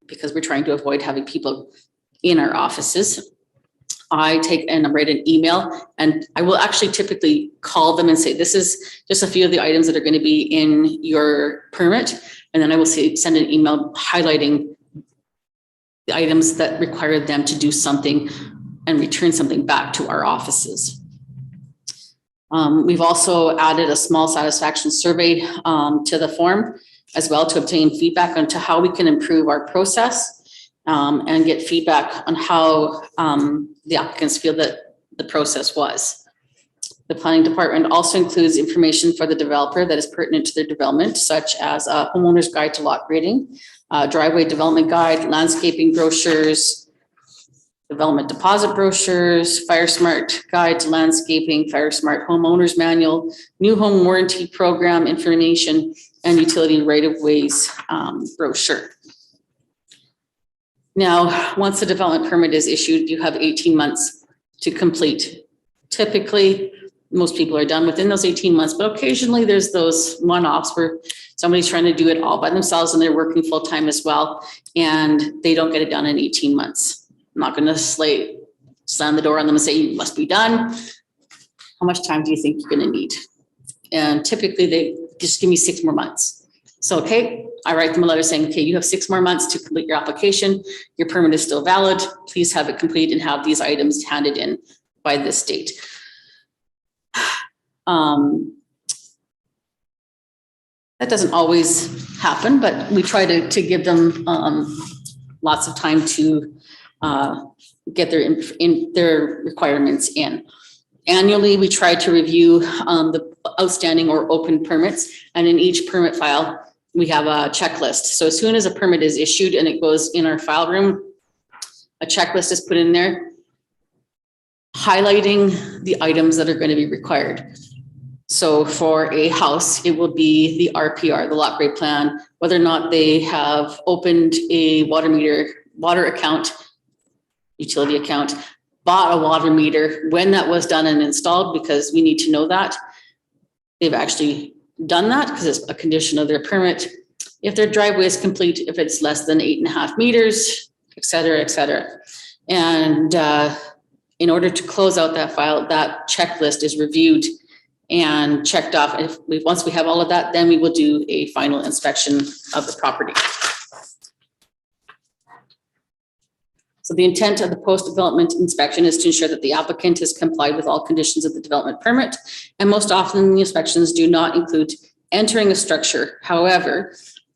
Speaker 8: because we're trying to avoid having people in our offices, I take and write an email, and I will actually typically call them and say, this is just a few of the items that are going to be in your permit. And then I will send an email highlighting the items that require them to do something and return something back to our offices. We've also added a small satisfaction survey to the form as well to obtain feedback on how we can improve our process and get feedback on how the applicants feel that the process was. The planning department also includes information for the developer that is pertinent to their development, such as a homeowner's guide to lot grading, driveway development guide, landscaping brochures, development deposit brochures, Fire Smart guide to landscaping, Fire Smart homeowners manual, new home warranty program information, and utility right-of-ways brochure. Now, once the development permit is issued, you have 18 months to complete. Typically, most people are done within those 18 months, but occasionally there's those one-offs where somebody's trying to do it all by themselves and they're working full-time as well, and they don't get it done in 18 months. I'm not going to slam the door on them and say, you must be done. How much time do you think you're going to need? And typically they just give me 6 more months. So, okay, I write them a letter saying, okay, you have 6 more months to complete your application. Your permit is still valid. Please have it complete and have these items handed in by this date. That doesn't always happen, but we try to give them lots of time to get their requirements in. Annually, we try to review the outstanding or open permits, and in each permit file, we have a checklist. So as soon as a permit is issued and it goes in our file room, a checklist is put in there, highlighting the items that are going to be required. So for a house, it will be the RPR, the lot grade plan, whether or not they have opened a water account, utility account, bought a water meter, when that was done and installed, because we need to know that they've actually done that because it's a condition of their permit. If their driveway is complete, if it's less than 8.5 meters, et cetera, et cetera. And in order to close out that file, that checklist is reviewed and checked off. Once we have all of that, then we will do a final inspection of the property. So the intent of the post-development inspection is to ensure that the applicant has complied with all conditions of the development permit. And most often the inspections do not include entering a structure. However,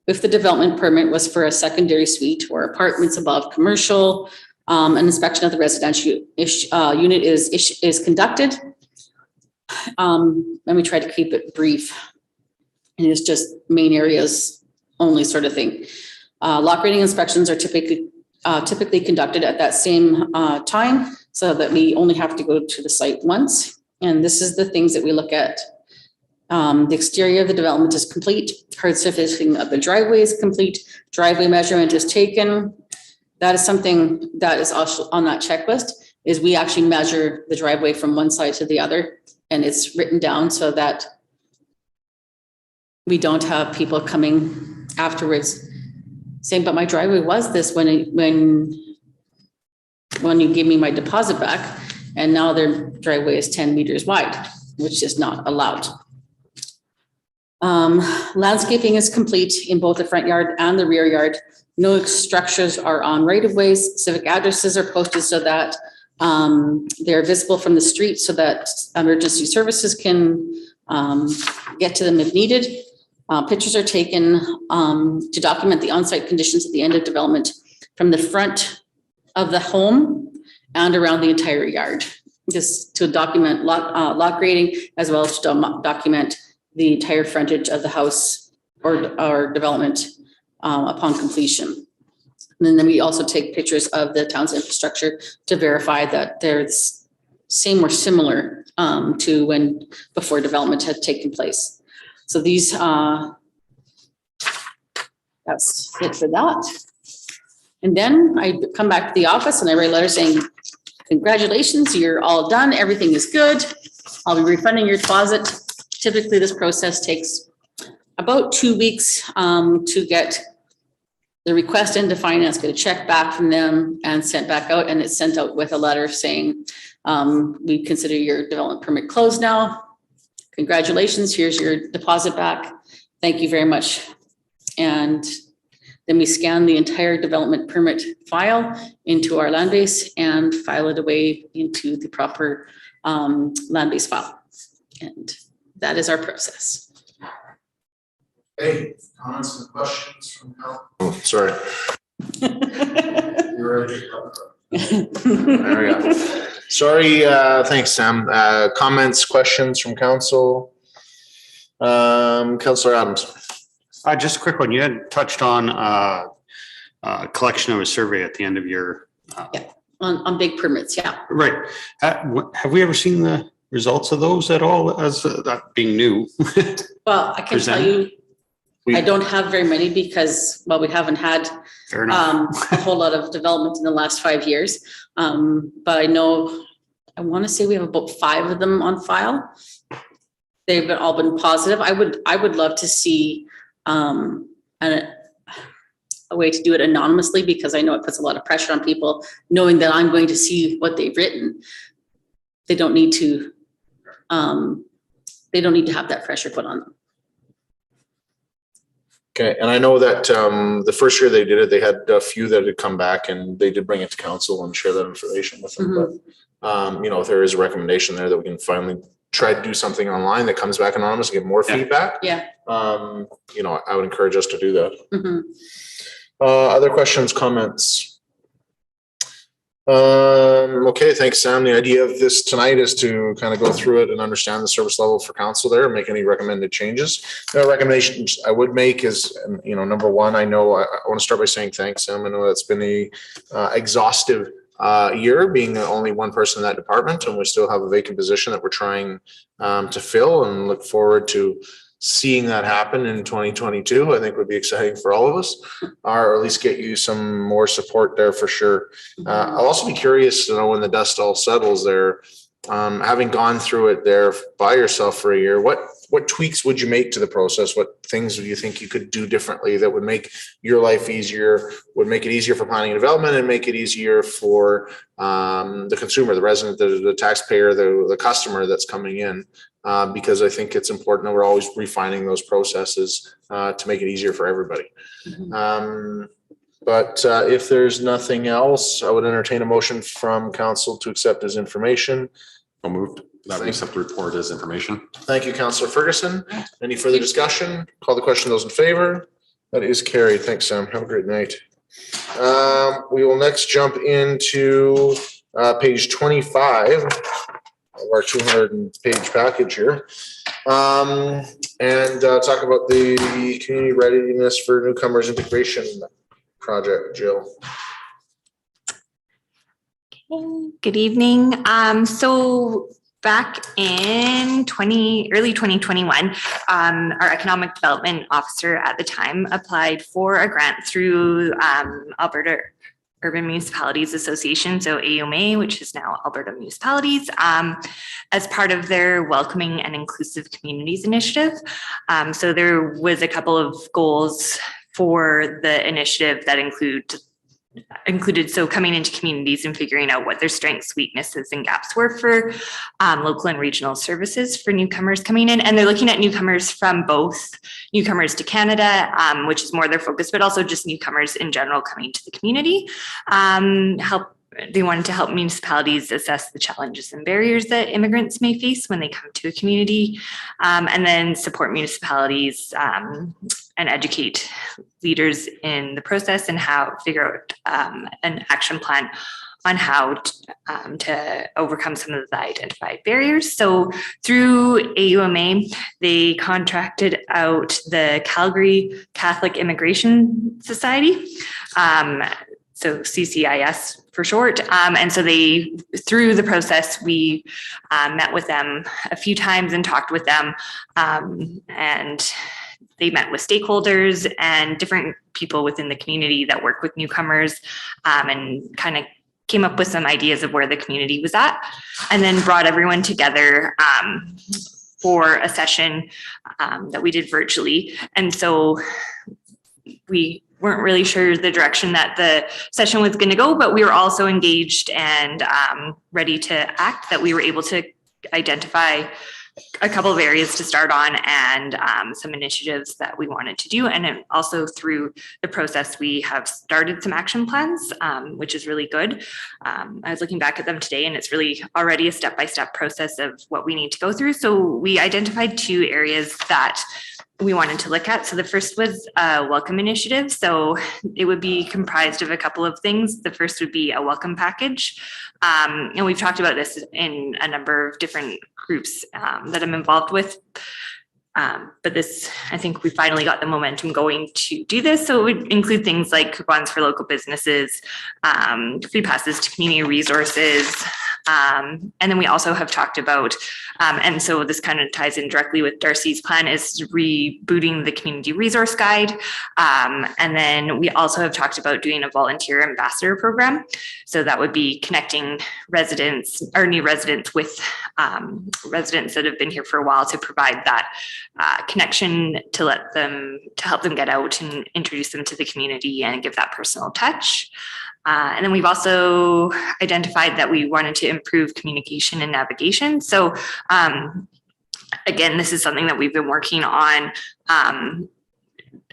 Speaker 8: if the development permit was for a secondary suite or apartments above commercial, an inspection of the residential unit is conducted. And we try to keep it brief. And it's just main areas only sort of thing. Lot grading inspections are typically conducted at that same time, so that we only have to go to the site once. And this is the things that we look at. The exterior of the development is complete. Hard surfacing of the driveway is complete. Driveway measurement is taken. That is something that is also on that checklist, is we actually measure the driveway from one side to the other, and it's written down so that we don't have people coming afterwards saying, but my driveway was this when you gave me my deposit back, and now their driveway is 10 meters wide, which is not allowed. Landscaping is complete in both the front yard and the rear yard. No structures are on right-of-ways. Civic addresses are posted so that they're visible from the street, so that emergency services can get to them if needed. Pictures are taken to document the on-site conditions at the end of development from the front of the home and around the entire yard. Just to document lot grading, as well as to document the entire frontage of the house or development upon completion. And then we also take pictures of the town's infrastructure to verify that they're the same or similar to when before development had taken place. So these, that's it for that. And then I come back to the office and I write a letter saying, congratulations, you're all done. Everything is good. I'll be refunding your deposit. Typically this process takes about 2 weeks to get the request into finance, get a check back from them and sent back out, and it's sent out with a letter saying, we consider your development permit closed now. Congratulations, here's your deposit back. Thank you very much. And then we scan the entire development permit file into our land base and file it away into the proper land base file. And that is our process.
Speaker 1: Hey, comments and questions from Cal? Oh, sorry. You're ready. There we go. Sorry, thanks, Sam. Comments, questions from council? Councillor Adams.
Speaker 7: Just a quick one. You had touched on collection of a survey at the end of your.
Speaker 8: On big permits, yeah.
Speaker 7: Right. Have we ever seen the results of those at all, as that being new?
Speaker 8: Well, I can tell you, I don't have very many because, well, we haven't had
Speaker 7: Fair enough.
Speaker 8: a whole lot of development in the last 5 years. But I know, I want to say we have about 5 of them on file. They've all been positive. I would love to see a way to do it anonymously, because I know it puts a lot of pressure on people knowing that I'm going to see what they've written. They don't need to have that pressure put on them.
Speaker 1: Okay, and I know that the first year they did it, they had a few that had come back and they did bring it to council and share that information with them. But you know, if there is a recommendation there that we can finally try to do something online that comes back anonymous and get more feedback.
Speaker 8: Yeah.
Speaker 1: You know, I would encourage us to do that. Other questions, comments? Okay, thanks, Sam. The idea of this tonight is to kind of go through it and understand the service level for council there and make any recommended changes. The recommendations I would make is, you know, number one, I want to start by saying thanks, Sam. I know that's been a exhaustive year, being only one person in that department, and we still have a vacant position that we're trying to fill, and look forward to seeing that happen in 2022. I think would be exciting for all of us, or at least get you some more support there for sure. I'll also be curious to know when the dust all settles there, having gone through it there by yourself for a year, what tweaks would you make to the process? What things do you think you could do differently that would make your life easier, would make it easier for planning and development, and make it easier for the consumer, the resident, the taxpayer, the customer that's coming in? Because I think it's important that we're always refining those processes to make it easier for everybody. But if there's nothing else, I would entertain a motion from council to accept as information.
Speaker 9: I'll move that we accept the report as information.
Speaker 1: Thank you, Councillor Ferguson. Any further discussion? Call the question. Those in favor? That is carried. Thanks, Sam. Have a great night. We will next jump into page 25 of our 200-page package here, and talk about the community readiness for newcomers integration project. Jill.
Speaker 6: Good evening. So back in early 2021, our economic development officer at the time applied for a grant through Alberta Urban Municipalities Association, so AUMA, which is now Alberta Municipalities, as part of their Welcoming and Inclusive Communities initiative. So there was a couple of goals for the initiative that included so coming into communities and figuring out what their strengths, weaknesses, and gaps were for local and regional services for newcomers coming in. And they're looking at newcomers from both newcomers to Canada, which is more their focus, but also just newcomers in general coming to the community. They wanted to help municipalities assess the challenges and barriers that immigrants may face when they come to a community, and then support municipalities and educate leaders in the process and how to figure out an action plan on how to overcome some of the identified barriers. So through AUMA, they contracted out the Calgary Catholic Immigration Society, so CCIS for short. And so through the process, we met with them a few times and talked with them, and they met with stakeholders and different people within the community that work with newcomers, and kind of came up with some ideas of where the community was at, and then brought everyone together for a session that we did virtually. And so we
Speaker 10: weren't really sure the direction that the session was going to go, but we were also engaged and ready to act, that we were able to identify a couple of areas to start on and some initiatives that we wanted to do. And then also through the process, we have started some action plans, which is really good. I was looking back at them today, and it's really already a step-by-step process of what we need to go through. So we identified 2 areas that we wanted to look at. So the first was a welcome initiative. So it would be comprised of a couple of things. The first would be a welcome package. And we've talked about this in a number of different groups that I'm involved with. But this, I think we finally got the momentum going to do this. So it would include things like coupons for local businesses, free passes to community resources. And then we also have talked about, and so this kind of ties in directly with Darcy's plan, is rebooting the community resource guide. And then we also have talked about doing a volunteer ambassador program. So that would be connecting residents or new residents with residents that have been here for a while, to provide that connection, to help them get out and introduce them to the community and give that personal touch. And then we've also identified that we wanted to improve communication and navigation. So again, this is something that we've been working on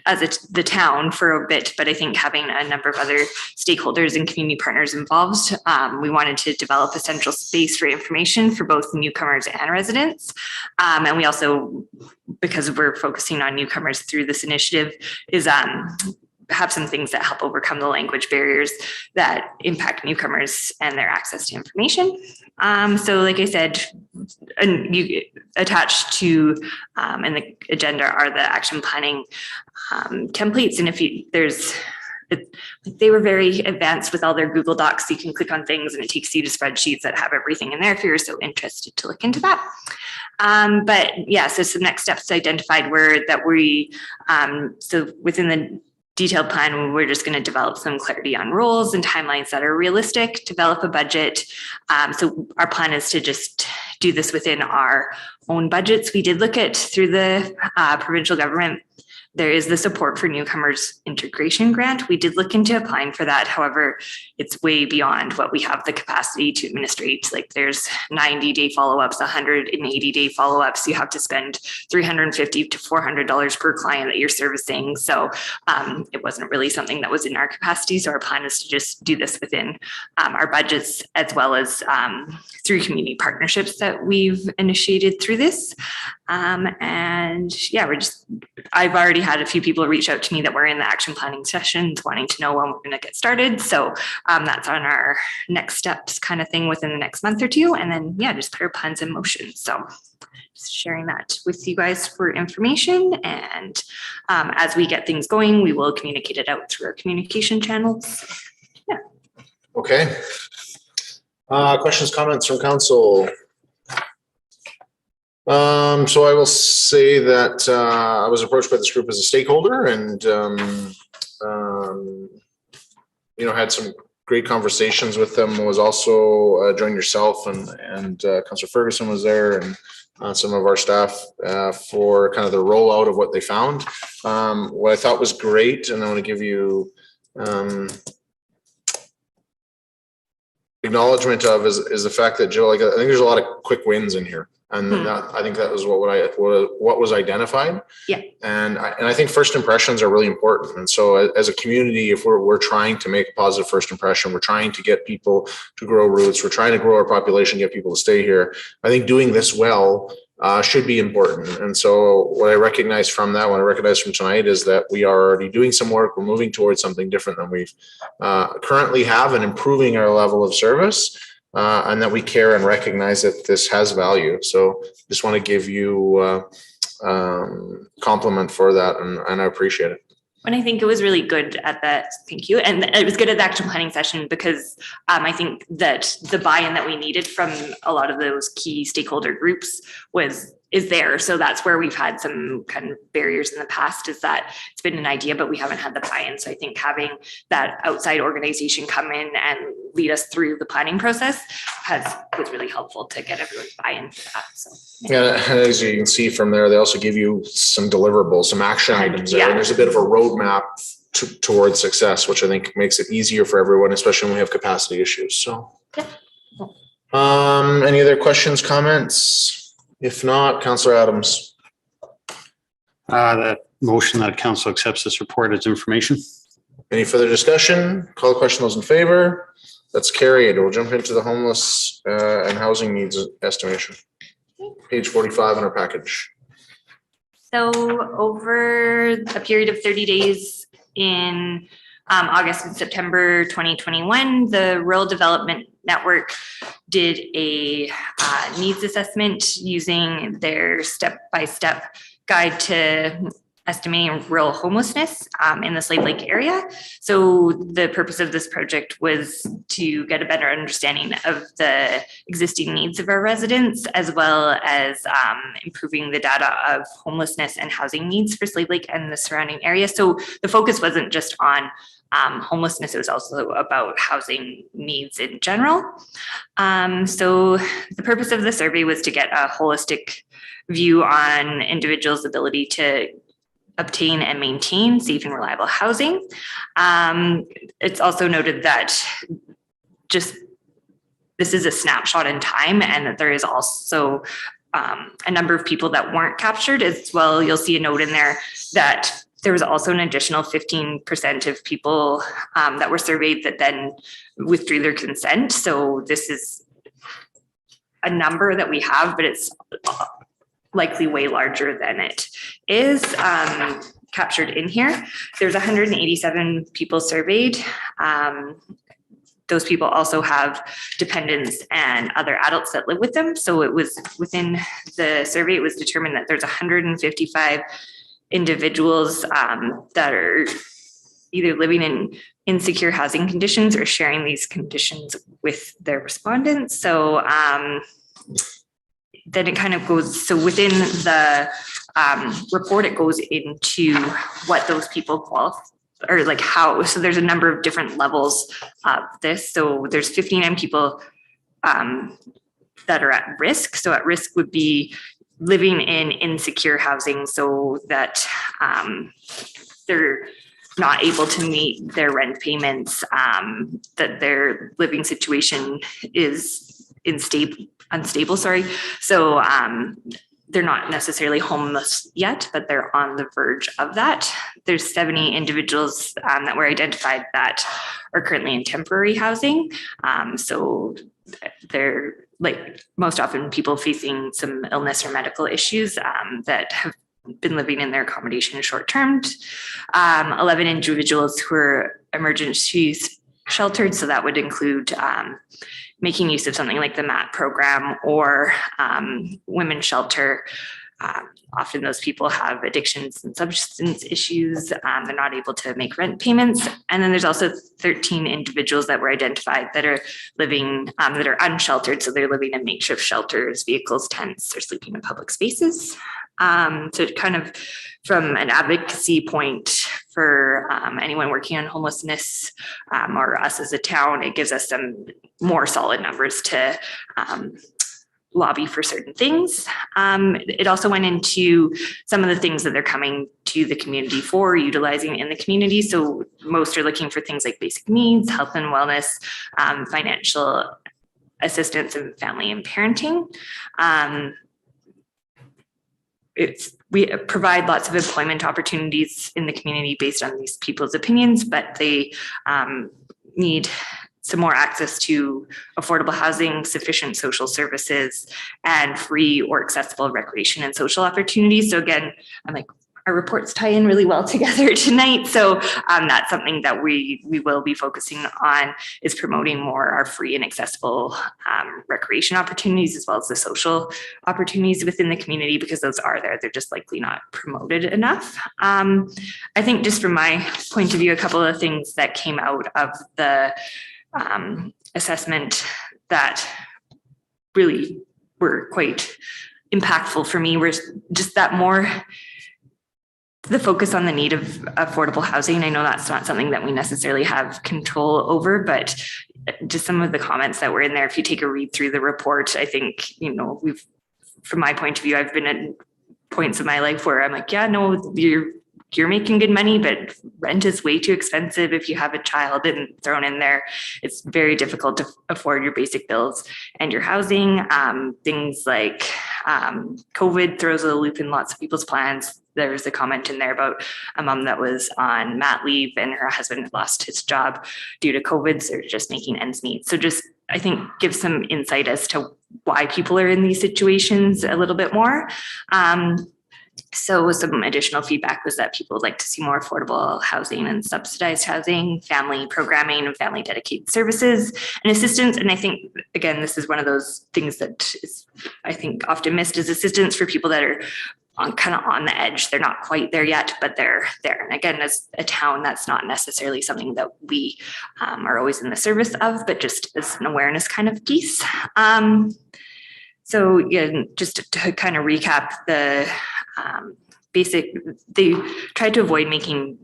Speaker 10: as the town for a bit, but I think having a number of other stakeholders and community partners involved, we wanted to develop a central space for information for both newcomers and residents. And we also, because we're focusing on newcomers through this initiative, is have some things that help overcome the language barriers that impact newcomers and their access to information. So like I said, you attached to in the agenda are the action planning templates. And if they were very advanced with all their Google Docs, so you can click on things and it takes you to spreadsheets that have everything in there if you're so interested to look into that. But yeah, so some next steps identified were that so within the detailed plan, we're just going to develop some clarity on roles and timelines that are realistic, develop a budget. So our plan is to just do this within our own budgets. We did look at, through the provincial government, there is the support for newcomers integration grant. We did look into applying for that. However, it's way beyond what we have the capacity to administrate. Like there's 90-day follow-ups, 180-day follow-ups. You have to spend $350 to $400 per client that you're servicing. So it wasn't really something that was in our capacity. So our plan is to just do this within our budgets, as well as through community partnerships that we've initiated through this. And yeah, I've already had a few people reach out to me that were in the action planning sessions wanting to know when we're going to get started. So that's on our next steps kind of thing within the next month or two. And then, yeah, just put our plans in motion. So just sharing that with you guys for information. And as we get things going, we will communicate it out through our communication channels. Yeah.
Speaker 1: Okay. Questions, comments from council? So I will say that I was approached by this group as a stakeholder, and had some great conversations with them. Was also joined yourself and Councillor Ferguson was there, and some of our staff for kind of the rollout of what they found. What I thought was great, and I want to give you acknowledgement of is the fact that, Jill, I think there's a lot of quick wins in here. And I think that was what was identified.
Speaker 10: Yeah.
Speaker 1: And I think first impressions are really important. And so as a community, if we're trying to make a positive first impression, we're trying to get people to grow roots, we're trying to grow our population, get people to stay here. I think doing this well should be important. And so what I recognize from that, what I recognize from tonight, is that we are already doing some work. We're moving towards something different than we've currently have, and improving our level of service. And that we care and recognize that this has value. So just want to give you compliment for that, and I appreciate it.
Speaker 10: And I think it was really good at that. Thank you. And it was good at the action planning session because I think that the buy-in that we needed from a lot of those key stakeholder groups is there. So that's where we've had some kind of barriers in the past, is that it's been an idea, but we haven't had the buy-in. So I think having that outside organization come in and lead us through the planning process was really helpful to get everyone's buy-in for that. So
Speaker 1: yeah, and as you can see from there, they also give you some deliverables, some action items there.
Speaker 10: Yeah.
Speaker 1: And there's a bit of a roadmap towards success, which I think makes it easier for everyone, especially when we have capacity issues. So, any other questions, comments? If not, Councillor Adams.
Speaker 7: That motion that council accepts this report as information.
Speaker 1: Any further discussion? Call the question. Those in favor? That's carried. We'll jump into the homeless and housing needs estimation. Page 45 in our package.
Speaker 10: So over a period of 30 days in August and September 2021, the Rural Development Network did a needs assessment using their step-by-step guide to estimating rural homelessness in the Slave Lake area. So the purpose of this project was to get a better understanding of the existing needs of our residents, as well as improving the data of homelessness and housing needs for Slave Lake and the surrounding area. So the focus wasn't just on homelessness, it was also about housing needs in general. So the purpose of the survey was to get a holistic view on individuals' ability to obtain and maintain safe and reliable housing. It's also noted that just this is a snapshot in time, and that there is also a number of people that weren't captured as well. You'll see a note in there that there was also an additional 15% of people that were surveyed that then withdrew their consent. So this is a number that we have, but it's likely way larger than it is captured in here. There's 187 people surveyed. Those people also have dependents and other adults that live with them. So it was within the survey, it was determined that there's 155 individuals that are either living in insecure housing conditions or sharing these conditions with their respondents. So then it kind of goes, so within the report, it goes into what those people qualify, or like how, so there's a number of different levels of this. So there's 59 people that are at risk. So at risk would be living in insecure housing, so that they're not able to meet their rent payments, that their living situation is unstable, sorry. So they're not necessarily homeless yet, but they're on the verge of that. There's 70 individuals that were identified that are currently in temporary housing. So they're like most often people facing some illness or medical issues that have been living in their accommodation short term. 11 individuals who are emergency sheltered. So that would include making use of something like the MAT program or women's shelter. Often those people have addictions and substance issues. They're not able to make rent payments. And then there's also 13 individuals that were identified that are living, that are unsheltered. So they're living in makeshift shelters, vehicles, tents, or sleeping in public spaces. So kind of from an advocacy point for anyone working on homelessness or us as a town, it gives us some more solid numbers to lobby for certain things. It also went into some of the things that they're coming to the community for, utilizing in the community. So most are looking for things like basic needs, health and wellness, financial assistance, and family and parenting. We provide lots of employment opportunities in the community based on these people's opinions, but they need some more access to affordable housing, sufficient social services, and free or accessible recreation and social opportunities. So again, I'm like, our reports tie in really well together tonight. So that's something that we will be focusing on, is promoting more our free and accessible recreation opportunities, as well as the social opportunities within the community, because those are there. They're just likely not promoted enough. I think just from my point of view, a couple of things that came out of the assessment that really were quite impactful for me was just that more the focus on the need of affordable housing. I know that's not something that we necessarily have control over, but just some of the comments that were in there, if you take a read through the report, I think, from my point of view, I've been at points in my life where I'm like, yeah, no, you're you're making good money, but rent is way too expensive if you have a child and thrown in there. It's very difficult to afford your basic bills and your housing. Things like COVID throws a loop in lots of people's plans. There's a comment in there about a mom that was on mat leave and her husband lost his job due to COVID. So they're just making ends meet. So just, I think, give some insight as to why people are in these situations a little bit more. So some additional feedback was that people would like to see more affordable housing and subsidized housing, family programming and family dedicated services and assistance. And I think, again, this is one of those things that is, I think, often missed, is assistance for people that are kind of on the edge. They're not quite there yet, but they're there. And again, as a town, that's not necessarily something that we are always in the service of, but just as an awareness kind of piece. So yeah, just to kind of recap the they tried to avoid making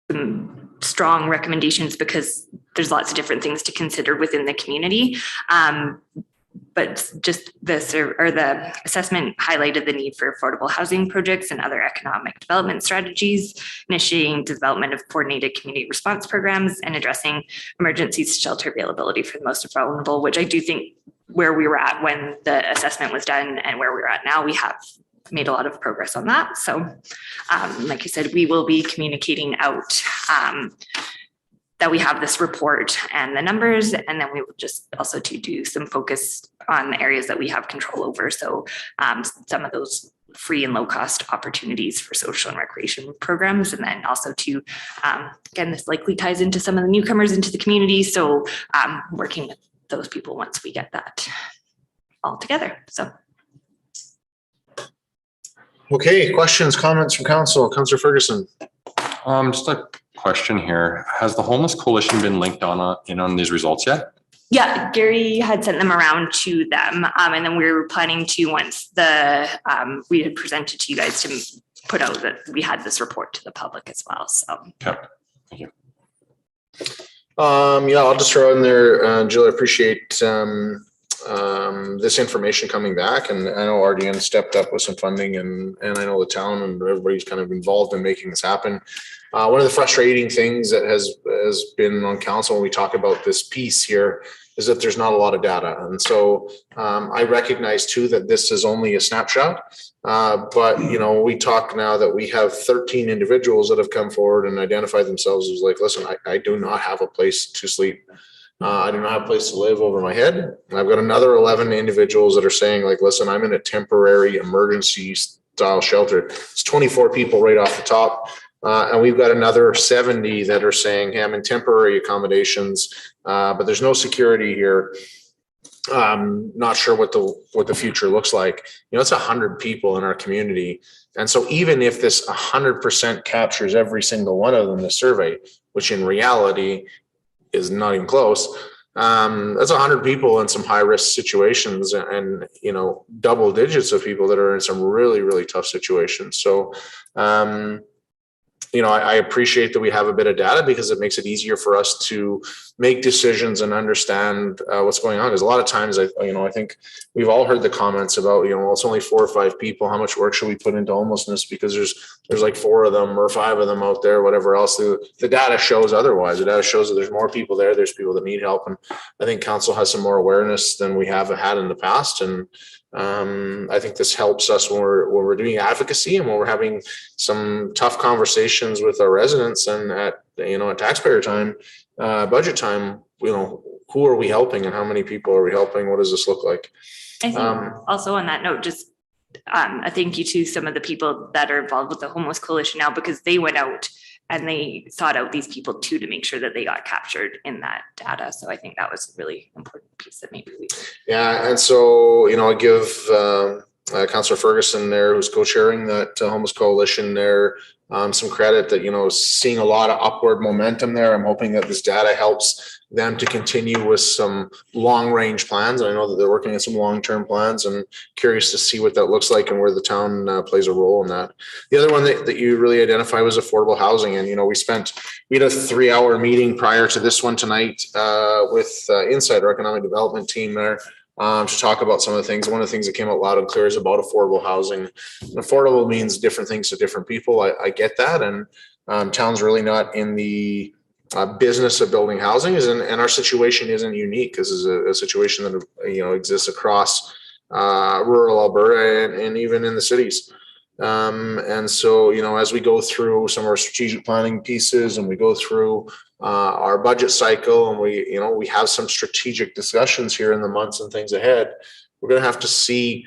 Speaker 10: some strong recommendations because there's lots of different things to consider within the community. But just the assessment highlighted the need for affordable housing projects and other economic development strategies, initiating development of coordinated community response programs, and addressing emergency shelter availability for the most vulnerable, which I do think where we were at when the assessment was done and where we're at now, we have made a lot of progress on that. So like I said, we will be communicating out that we have this report and the numbers, and then we will just also to do some focus on the areas that we have control over. So some of those free and low cost opportunities for social and recreation programs. And then also to, again, this likely ties into some of the newcomers into the community. So working with those people once we get that all together. So.
Speaker 1: Okay, questions, comments from council? Councillor Ferguson.
Speaker 9: Just a question here. Has the Homeless Coalition been linked on these results yet?
Speaker 10: Yeah, Gary had sent them around to them. And then we were planning to, once we had presented to you guys, to put out that we had this report to the public as well. So.
Speaker 9: Okay, thank you.
Speaker 1: Yeah, I'll just throw in there, Jill, I appreciate this information coming back, and I know RDN stepped up with some funding, and I know the town and everybody's kind of involved in making this happen. One of the frustrating things that has been on council when we talk about this piece here is that there's not a lot of data. And so I recognize too that this is only a snapshot, but you know, we talk now that we have 13 individuals that have come forward and identified themselves as like, listen, I do not have a place to sleep. I do not have a place to live over my head. I've got another 11 individuals that are saying like, listen, I'm in a temporary emergency style shelter. It's 24 people right off the top. And we've got another 70 that are saying, hey, I'm in temporary accommodations, but there's no security here. Not sure what the future looks like. You know, it's 100 people in our community. And so even if this 100% captures every single one of them in the survey, which in reality is not even close, that's 100 people in some high risk situations, and you know, double digits of people that are in some really, really tough situations. So you know, I appreciate that we have a bit of data because it makes it easier for us to make decisions and understand what's going on. Because a lot of times, I think we've all heard the comments about, you know, well, it's only 4 or 5 people. How much work should we put into homelessness? Because there's like 4 of them or 5 of them out there, whatever else. The data shows otherwise. The data shows that there's more people there. There's people that need help. And I think council has some more awareness than we have had in the past. And I think this helps us when we're doing advocacy and when we're having some tough conversations with our residents, and at taxpayer time, budget time, you know, who are we helping and how many people are we helping? What does this look like?
Speaker 10: I think also on that note, just a thank you to some of the people that are involved with the Homeless Coalition now, because they went out and they sought out these people too to make sure that they got captured in that data. So I think that was a really important piece that maybe we.
Speaker 1: Yeah, and so, you know, I give Councillor Ferguson there, who's co-chairing that Homeless Coalition there, some credit that, you know, seeing a lot of upward momentum there. I'm hoping that this data helps them to continue with some long range plans. And I know that they're working on some long-term plans, and curious to see what that looks like and where the town plays a role in that. The other one that you really identify was affordable housing. And, you know, we had a 3-hour meeting prior to this one tonight with inside our economic development team there, to talk about some of the things. One of the things that came out loud and clear is about affordable housing. And affordable means different things to different people. I get that. And town's really not in the business of building housing, and our situation isn't unique. This is a situation that exists across rural Alberta and even in the cities. And so, as we go through some of our strategic planning pieces and we go through our budget cycle and we have some strategic discussions here in the months and things ahead, we're going to have to see,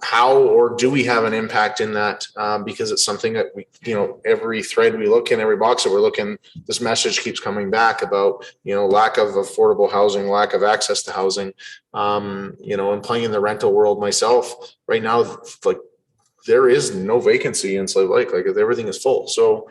Speaker 1: how or do we have an impact in that? Because it's something that we, every thread we look in, every box that we're looking, this message keeps coming back about, lack of affordable housing, lack of access to housing, and playing in the rental world myself right now, like there is no vacancy in Slave Lake, like everything is full. So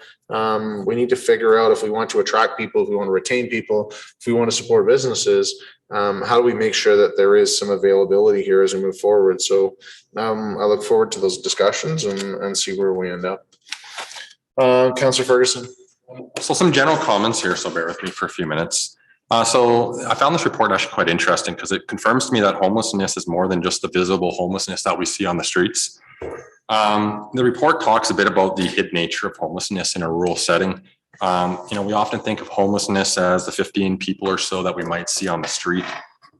Speaker 1: we need to figure out if we want to attract people, if we want to retain people, if we want to support businesses, how do we make sure that there is some availability here as we move forward? So I look forward to those discussions and see where we end up. Councillor Ferguson.
Speaker 9: So some general comments here, so bear with me for a few minutes. So I found this report actually quite interesting because it confirms to me that homelessness is more than just the visible homelessness that we see on the streets. The report talks a bit about the hidden nature of homelessness in a rural setting. We often think of homelessness as the 15 people or so that we might see on the street.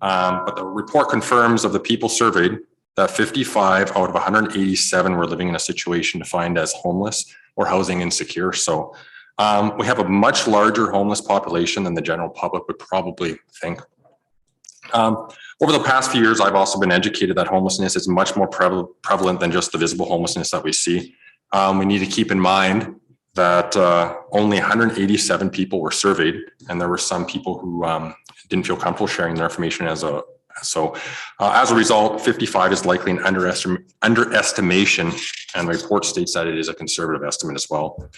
Speaker 9: But the report confirms of the people surveyed that 55 out of 187 were living in a situation defined as homeless or housing insecure. So we have a much larger homeless population than the general public would probably think. Over the past few years, I've also been educated that homelessness is much more prevalent than just the visible homelessness that we see. We need to keep in mind that only 187 people were surveyed, and there were some people who didn't feel comfortable sharing their information as a result, 55 is likely an underestimation, and the report states that it is a conservative estimate as well.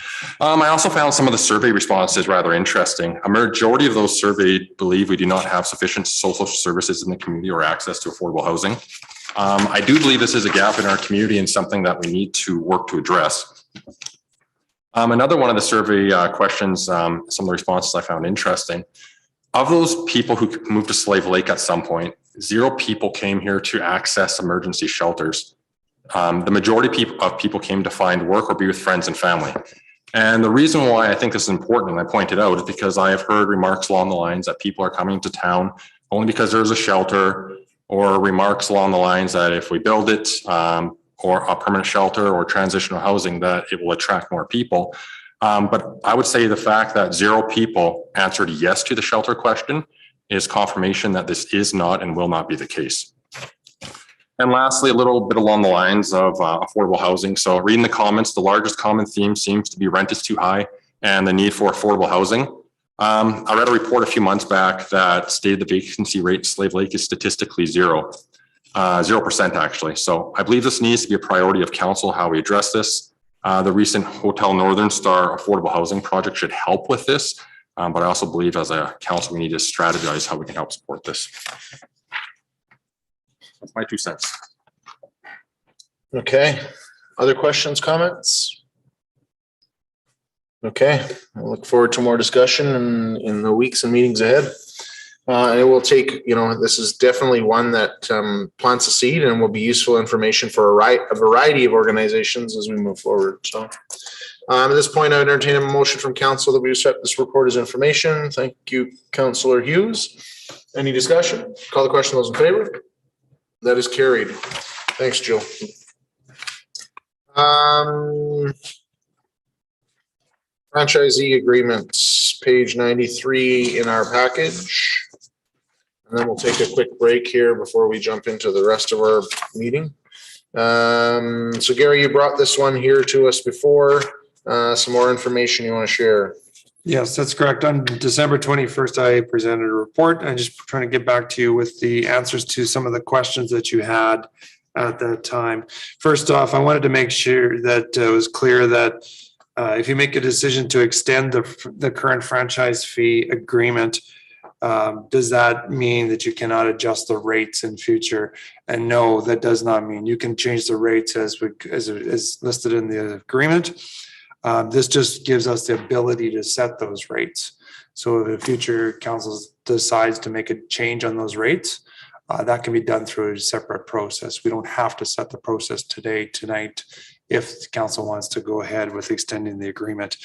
Speaker 9: I also found some of the survey responses rather interesting. A majority of those surveyed believe we do not have sufficient social services in the community or access to affordable housing. I do believe this is a gap in our community and something that we need to work to address. Another one of the survey questions, some of the responses I found interesting. Of those people who moved to Slave Lake at some point, 0 people came here to access emergency shelters. The majority of people came to find work or be with friends and family. And the reason why I think this is important, and I pointed out, is because I have heard remarks along the lines that people are coming to town only because there's a shelter, or remarks along the lines that if we build it, or a permanent shelter or transitional housing, that it will attract more people. But I would say the fact that 0 people answered yes to the shelter question is confirmation that this is not and will not be the case. And lastly, a little bit along the lines of affordable housing. So reading the comments, the largest common theme seems to be rent is too high and the need for affordable housing. I read a report a few months back that stated the vacancy rate in Slave Lake is statistically 0% actually. So I believe this needs to be a priority of council, how we address this. The recent Hotel Northern Star affordable housing project should help with this. But I also believe as a council, we need to strategize how we can help support this. That's my 2 cents.
Speaker 1: Okay. Other questions, comments? Okay. I look forward to more discussion in the weeks and meetings ahead. And it will take, this is definitely one that plants a seed and will be useful information for a variety of organizations as we move forward. So at this point, I would entertain a motion from council that we accept this report as information. Thank you, Councillor Hughes. Any discussion? Call the question. Those in favor? That is carried. Thanks, Jill. Franchisee agreements, page 93 in our package. And then we'll take a quick break here before we jump into the rest of our meeting. So Gary, you brought this one here to us before. Some more information you want to share?
Speaker 4: Yes, that's correct. On December 21st, I presented a report. I'm just trying to get back to you with the answers to some of the questions that you had at that time. First off, I wanted to make sure that it was clear that if you make a decision to extend the current franchise fee agreement, does that mean that you cannot adjust the rates in future? And no, that does not mean you can change the rates as listed in the agreement. This just gives us the ability to set those rates. So if the future council decides to make a change on those rates, that can be done through a separate process. We don't have to set the process tonight, if the council wants to go ahead with extending the agreement.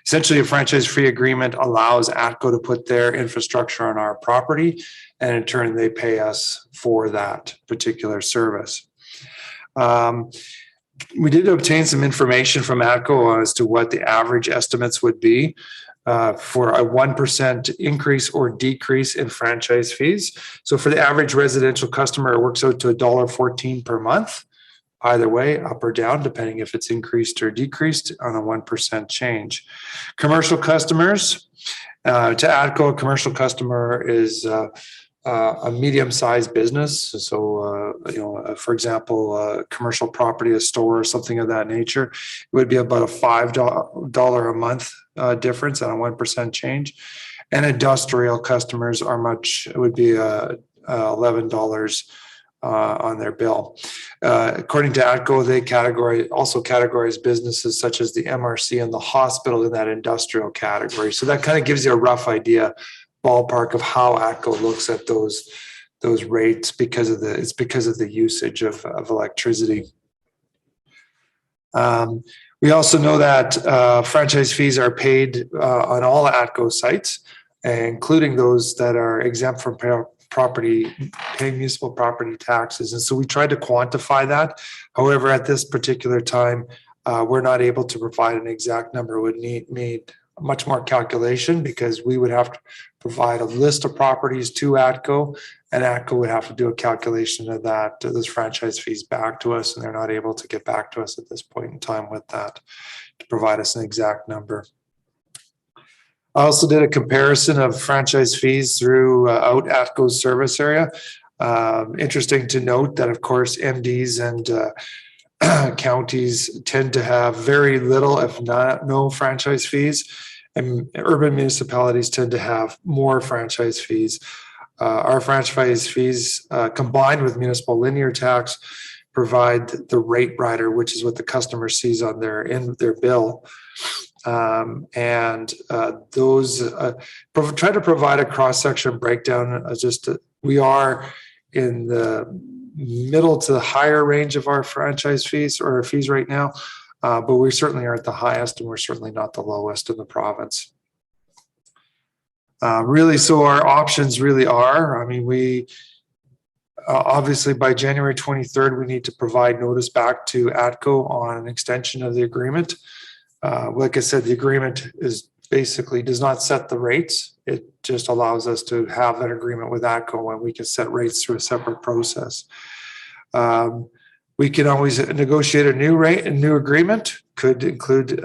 Speaker 4: Essentially, a franchise-free agreement allows ATCO to put their infrastructure on our property, and in turn, they pay us for that particular service. We did obtain some information from ATCO as to what the average estimates would be for a 1% increase or decrease in franchise fees. So for the average residential customer, it works out to $1.14 per month. Either way, up or down, depending if it's increased or decreased on a 1% change. Commercial customers, to ATCO, a commercial customer is a medium-sized business. So, for example, a commercial property, a store, or something of that nature, it would be about a $5 a month difference on a 1% change. And industrial customers would be $11 on their bill. According to ATCO, they also categorize businesses such as the MRC and the hospital in that industrial category. So that kind of gives you a rough idea, ballpark, of how ATCO looks at those rates because of the usage of electricity. We also know that franchise fees are paid on all ATCO sites, including those that are exempt from paying municipal property taxes. And so we tried to quantify that. However, at this particular time, we're not able to provide an exact number. It would need much more calculation, because we would have to provide a list of properties to ATCO, and ATCO would have to do a calculation of those franchise fees back to us, and they're not able to get back to us at this point in time with that to provide us an exact number. I also did a comparison of franchise fees throughout ATCO's service area. Interesting to note that, of course, MDs and counties tend to have very little, if not no, franchise fees, and urban municipalities tend to have more franchise fees. Our franchise fees, combined with municipal linear tax, provide the rate rider, which is what the customer sees on their bill. Those try to provide a cross-section breakdown. We are in the middle to the higher range of our franchise fees or our fees right now, but we certainly aren't the highest, and we're certainly not the lowest in the province. So our options really are, we obviously by January 23rd, we need to provide notice back to ATCO on an extension of the agreement. Like I said, the agreement does not set the rates. It just allows us to have that agreement with ATCO, and we can set rates through a separate process. We can always negotiate a new rate, a new agreement, could include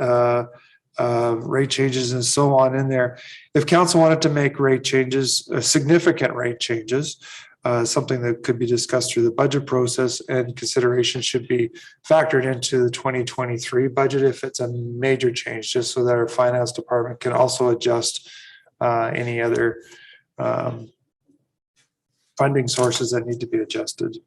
Speaker 4: rate changes and so on in there. If council wanted to make rate changes, significant rate changes, something that could be discussed through the budget process, and consideration should be factored into the 2023 budget if it's a major change, just so that our finance department can also adjust any other funding sources that need to be adjusted.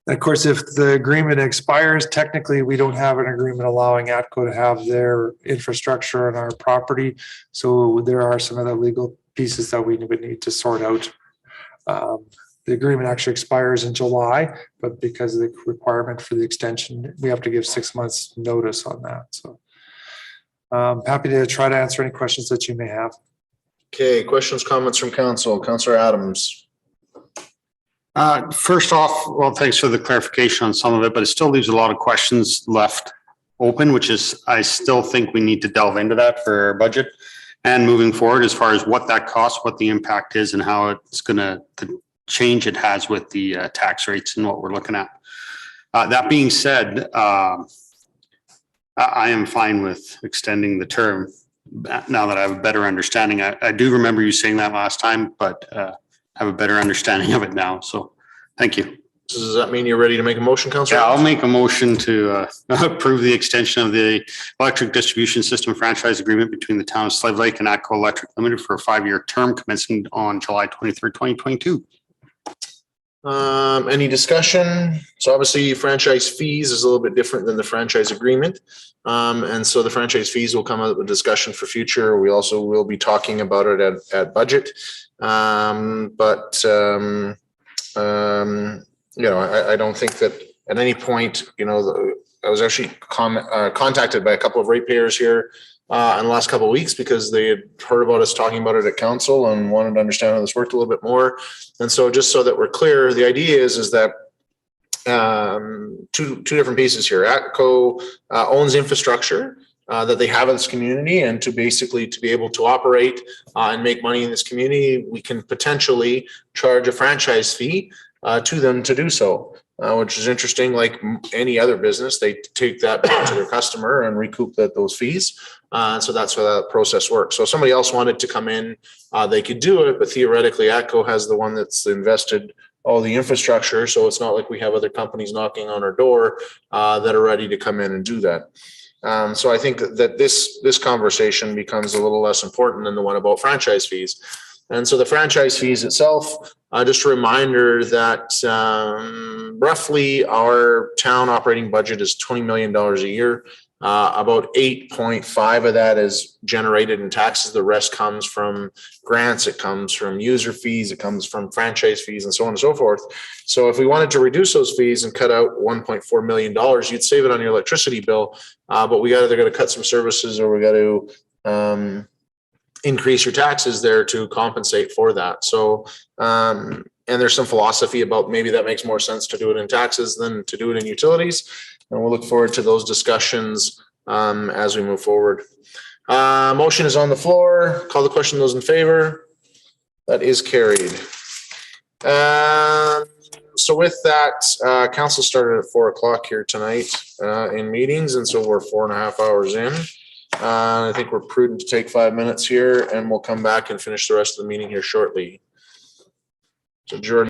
Speaker 4: And of course, if the agreement expires, technically we don't have an agreement allowing ATCO to have their infrastructure on our property. So there are some other legal pieces that we would need to sort out. The agreement actually expires in July, but because of the requirement for the extension, we have to give 6 months notice on that. So I'm happy to try to answer any questions that you may have.
Speaker 1: Okay, questions, comments from council. Councillor Adams.
Speaker 7: First off, well, thanks for the clarification on some of it, but it still leaves a lot of questions left open, which is, I still think we need to delve into that for our budget and moving forward as far as what that costs, what the impact is, and how it's going to, the change it has with the tax rates and what we're looking at. That being said, I am fine with extending the term now that I have a better understanding. I do remember you saying that last time, but have a better understanding of it now. So thank you.
Speaker 1: Does that mean you're ready to make a motion, Councillor?
Speaker 7: Yeah, I'll make a motion to approve the extension of the electric distribution system franchise agreement between the town of Slave Lake and ATCO Electric Limited for a 5-year term commencing on July 23rd, 2022.
Speaker 1: Any discussion? So obviously franchise fees is a little bit different than the franchise agreement. And so the franchise fees will come up with discussion for future. We also will be talking about it at budget. I don't think that at any point, I was actually contacted by a couple of ratepayers here in the last couple of weeks because they had heard about us talking about it at council and wanted to understand how this worked a little bit more. And so just so that we're clear, the idea is that two different pieces here. ATCO owns infrastructure that they have in this community, and to be able to operate and make money in this community, we can potentially charge a franchise fee to them to do so, which is interesting. Like any other business, they take that back to their customer and recoup those fees. So that's how that process works. So if somebody else wanted to come in, they could do it, but theoretically ATCO has the one that's invested all the infrastructure. So it's not like we have other companies knocking on our door that are ready to come in and do that. So I think that this conversation becomes a little less important than the one about franchise fees. And so the franchise fees itself, just a reminder that roughly our town operating budget is $20 million a year. About 8.5 of that is generated in taxes. The rest comes from grants. It comes from user fees. It comes from franchise fees and so on and so forth. So if we wanted to reduce those fees and cut out $1.4 million, you'd save it on your electricity bill. But we either got to cut some services or we got to increase your taxes there to compensate for that. So, and there's some philosophy about maybe that makes more sense to do it in taxes than to do it in utilities. And we'll look forward to those discussions as we move forward. Motion is on the floor. Call the question. Those in favor? That is carried. So with that, council started at 4 o'clock here tonight in meetings. And so we're 4.5 hours in. I think we're prudent to take 5 minutes here, and we'll come back and finish the rest of the meeting here shortly. So Jordan.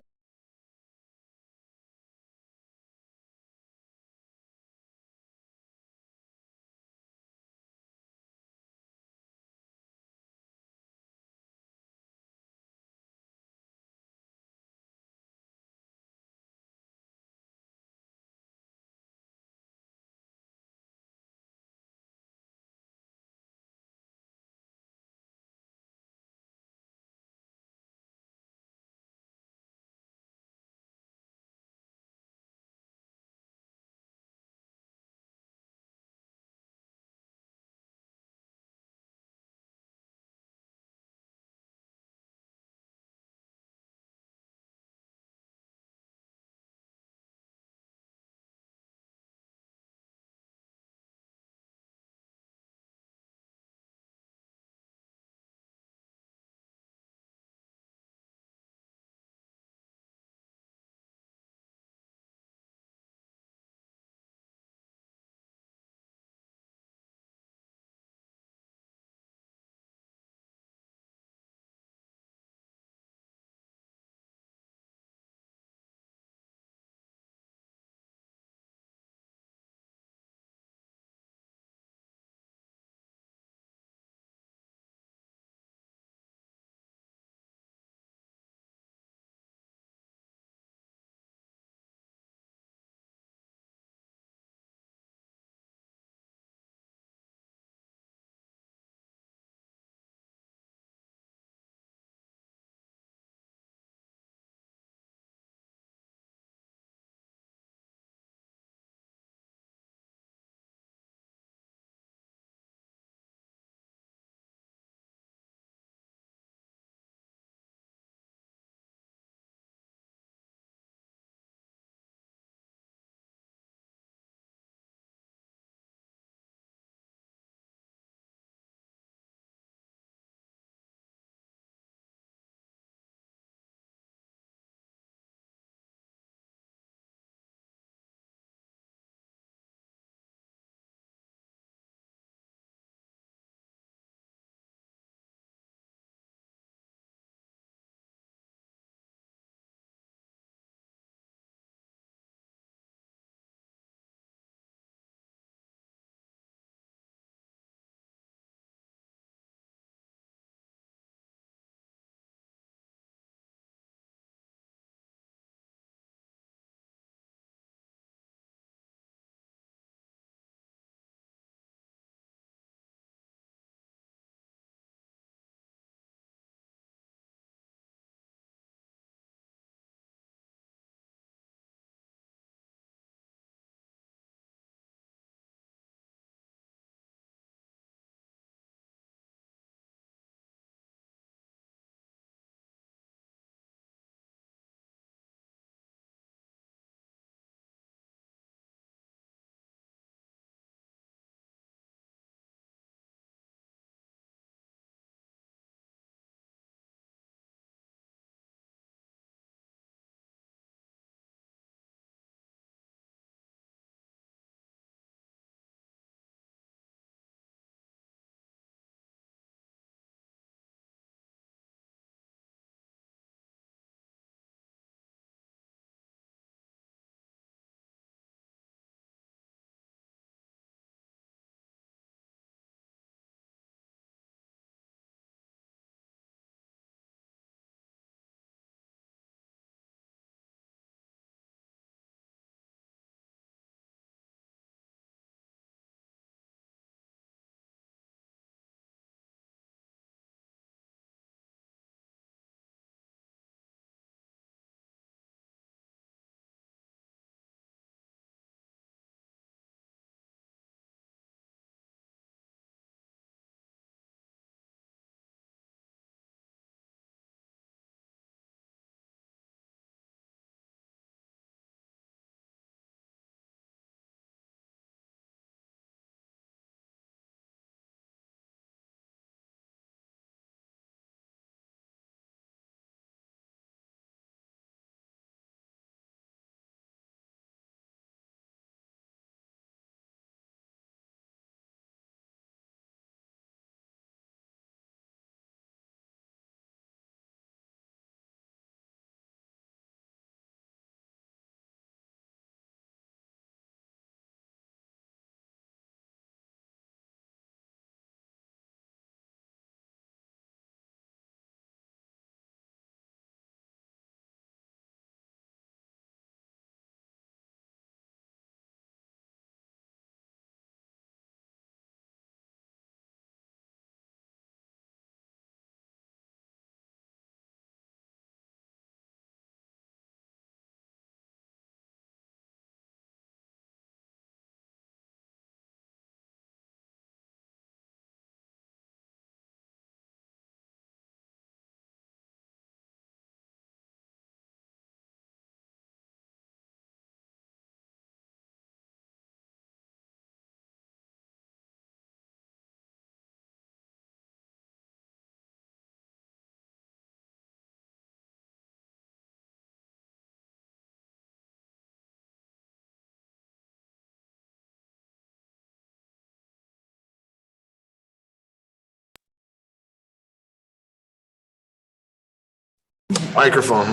Speaker 1: Microphone.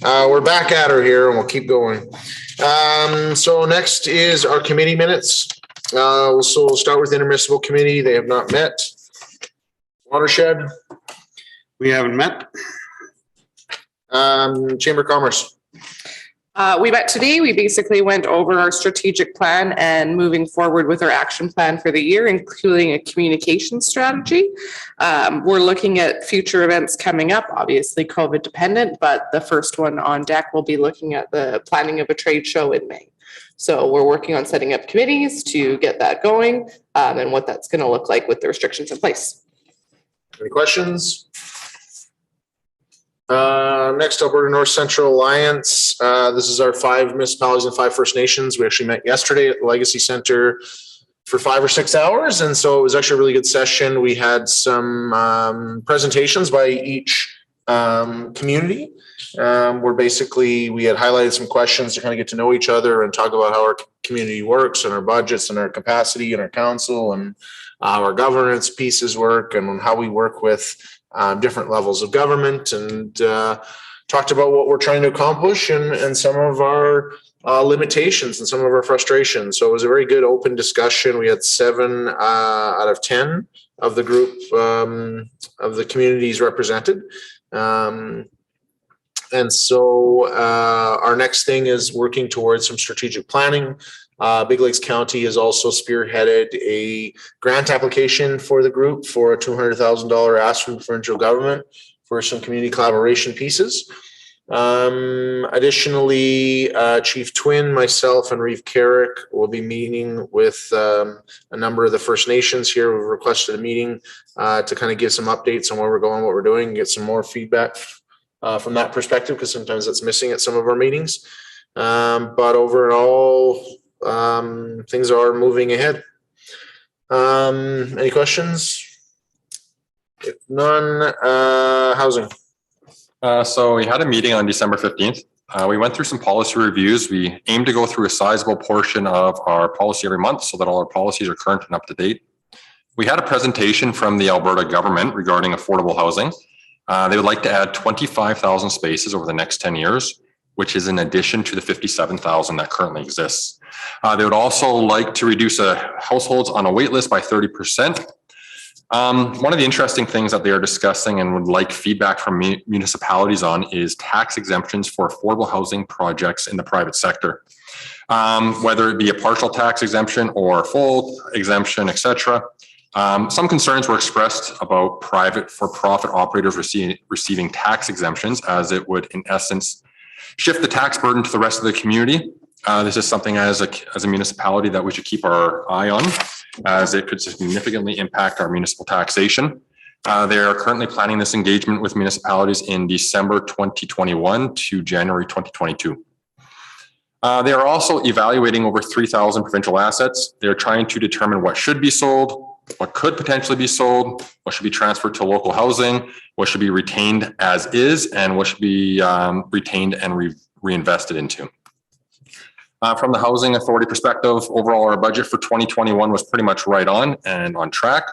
Speaker 1: We're back at her here and we'll keep going. So next is our committee minutes. So we'll start with intermunicipal committee. They have not met. Watershed,
Speaker 7: We haven't met.
Speaker 1: Chamber of Commerce.
Speaker 11: We met today. We basically went over our strategic plan and moving forward with our action plan for the year, including a communication strategy. We're looking at future events coming up, obviously COVID dependent, but the first one on deck will be looking at the planning of a trade show in May. So we're working on setting up committees to get that going and what that's going to look like with the restrictions in place.
Speaker 1: Any questions? Next, Alberta North Central Alliance. This is our 5 municipalities and 5 First Nations. We actually met yesterday at the Legacy Center for 5 or 6 hours. And so it was actually a really good session. We had some presentations by each community where basically we had highlighted some questions to kind of get to know each other and talk about how our community works and our budgets and our capacity and our council and our governance pieces work and how we work with different levels of government, and talked about what we're trying to accomplish and some of our limitations and some of our frustrations. So it was a very good open discussion. We had 7 out of 10 of the group of the communities represented. And so our next thing is working towards some strategic planning. Big Lakes County has also spearheaded a grant application for the group for a $200,000 ask from the provincial government for some community collaboration pieces. Additionally, Chief Twin, myself, and Reeve Carrick will be meeting with a number of the First Nations here. We've requested a meeting to kind of give some updates on where we're going, what we're doing, and get some more feedback from that perspective, because sometimes that's missing at some of our meetings. But overall, things are moving ahead. Any questions? If none, housing.
Speaker 9: So we had a meeting on December 15th. We went through some policy reviews. We aim to go through a sizable portion of our policy every month so that all our policies are current and up to date. We had a presentation from the Alberta Government regarding affordable housing. They would like to add 25,000 spaces over the next 10 years, which is in addition to the 57,000 that currently exists. They would also like to reduce households on a wait list by 30%. One of the interesting things that they are discussing and would like feedback from municipalities on is tax exemptions for affordable housing projects in the private sector. Whether it be a partial tax exemption or full exemption, etc. Some concerns were expressed about private for-profit operators receiving tax exemptions, as it would in essence shift the tax burden to the rest of the community. This is something as a municipality that we should keep our eye on, as it could significantly impact our municipal taxation. They are currently planning this engagement with municipalities in December 2021 to January 2022. They are also evaluating over 3,000 provincial assets. They're trying to determine what should be sold, what could potentially be sold, what should be transferred to local housing, what should be retained as is, and what should be retained and reinvested into. From the Housing Authority perspective, overall our budget for 2021 was pretty much right on and on track.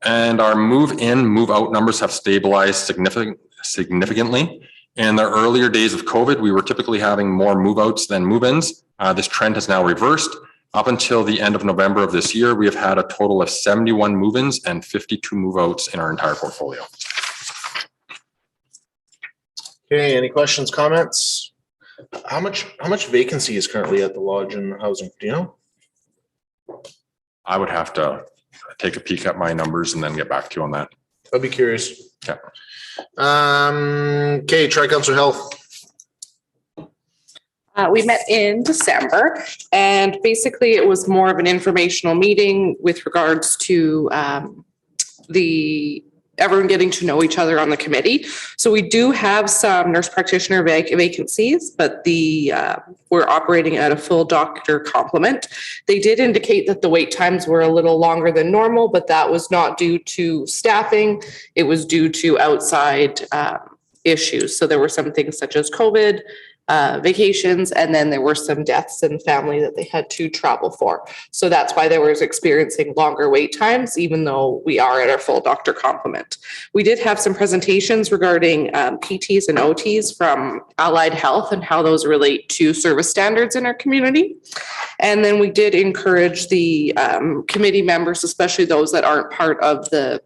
Speaker 9: And our move in, move out numbers have stabilized significantly. In the earlier days of COVID, we were typically having more move outs than move ins. This trend has now reversed. Up until the end of November of this year, we have had a total of 71 move ins and 52 move outs in our entire portfolio.
Speaker 1: Okay, any questions, comments? How much vacancy is currently at the lodge and housing? Do you know?
Speaker 9: I would have to take a peek at my numbers and then get back to you on that.
Speaker 1: I'd be curious.
Speaker 9: Okay.
Speaker 1: Okay, Tri-Council Health.
Speaker 11: We met in December, and basically it was more of an informational meeting with regards to everyone getting to know each other on the committee. So we do have some nurse practitioner vacancies, but we're operating at a full doctor complement. They did indicate that the wait times were a little longer than normal, but that was not due to staffing. It was due to outside issues. So there were some things such as COVID, vacations, and then there were some deaths in family that they had to travel for. So that's why they were experiencing longer wait times, even though we are at our full doctor complement. We did have some presentations regarding PTs and OTs from Allied Health and how those relate to service standards in our community. And then we did encourage the committee members, especially those that aren't part of the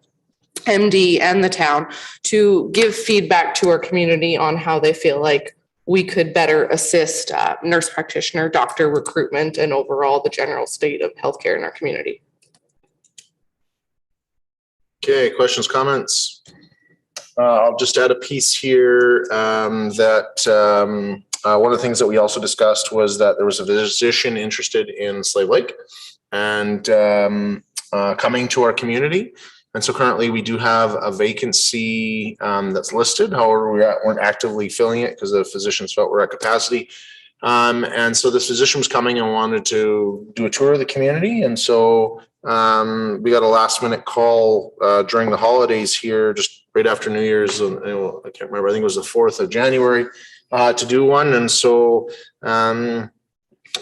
Speaker 11: MD and the town, to give feedback to our community on how they feel like we could better assist nurse practitioner, doctor recruitment, and overall the general state of healthcare in our community.
Speaker 1: Okay, questions, comments? I'll just add a piece here that one of the things that we also discussed was that there was a physician interested in Slave Lake and coming to our community. And so currently we do have a vacancy that's listed. However, we weren't actively filling it because the physicians felt we're at capacity. And so this physician was coming and wanted to do a tour of the community. And so we got a last minute call during the holidays here, just right after New Year's. I can't remember, I think it was the 4th of January to do one. And so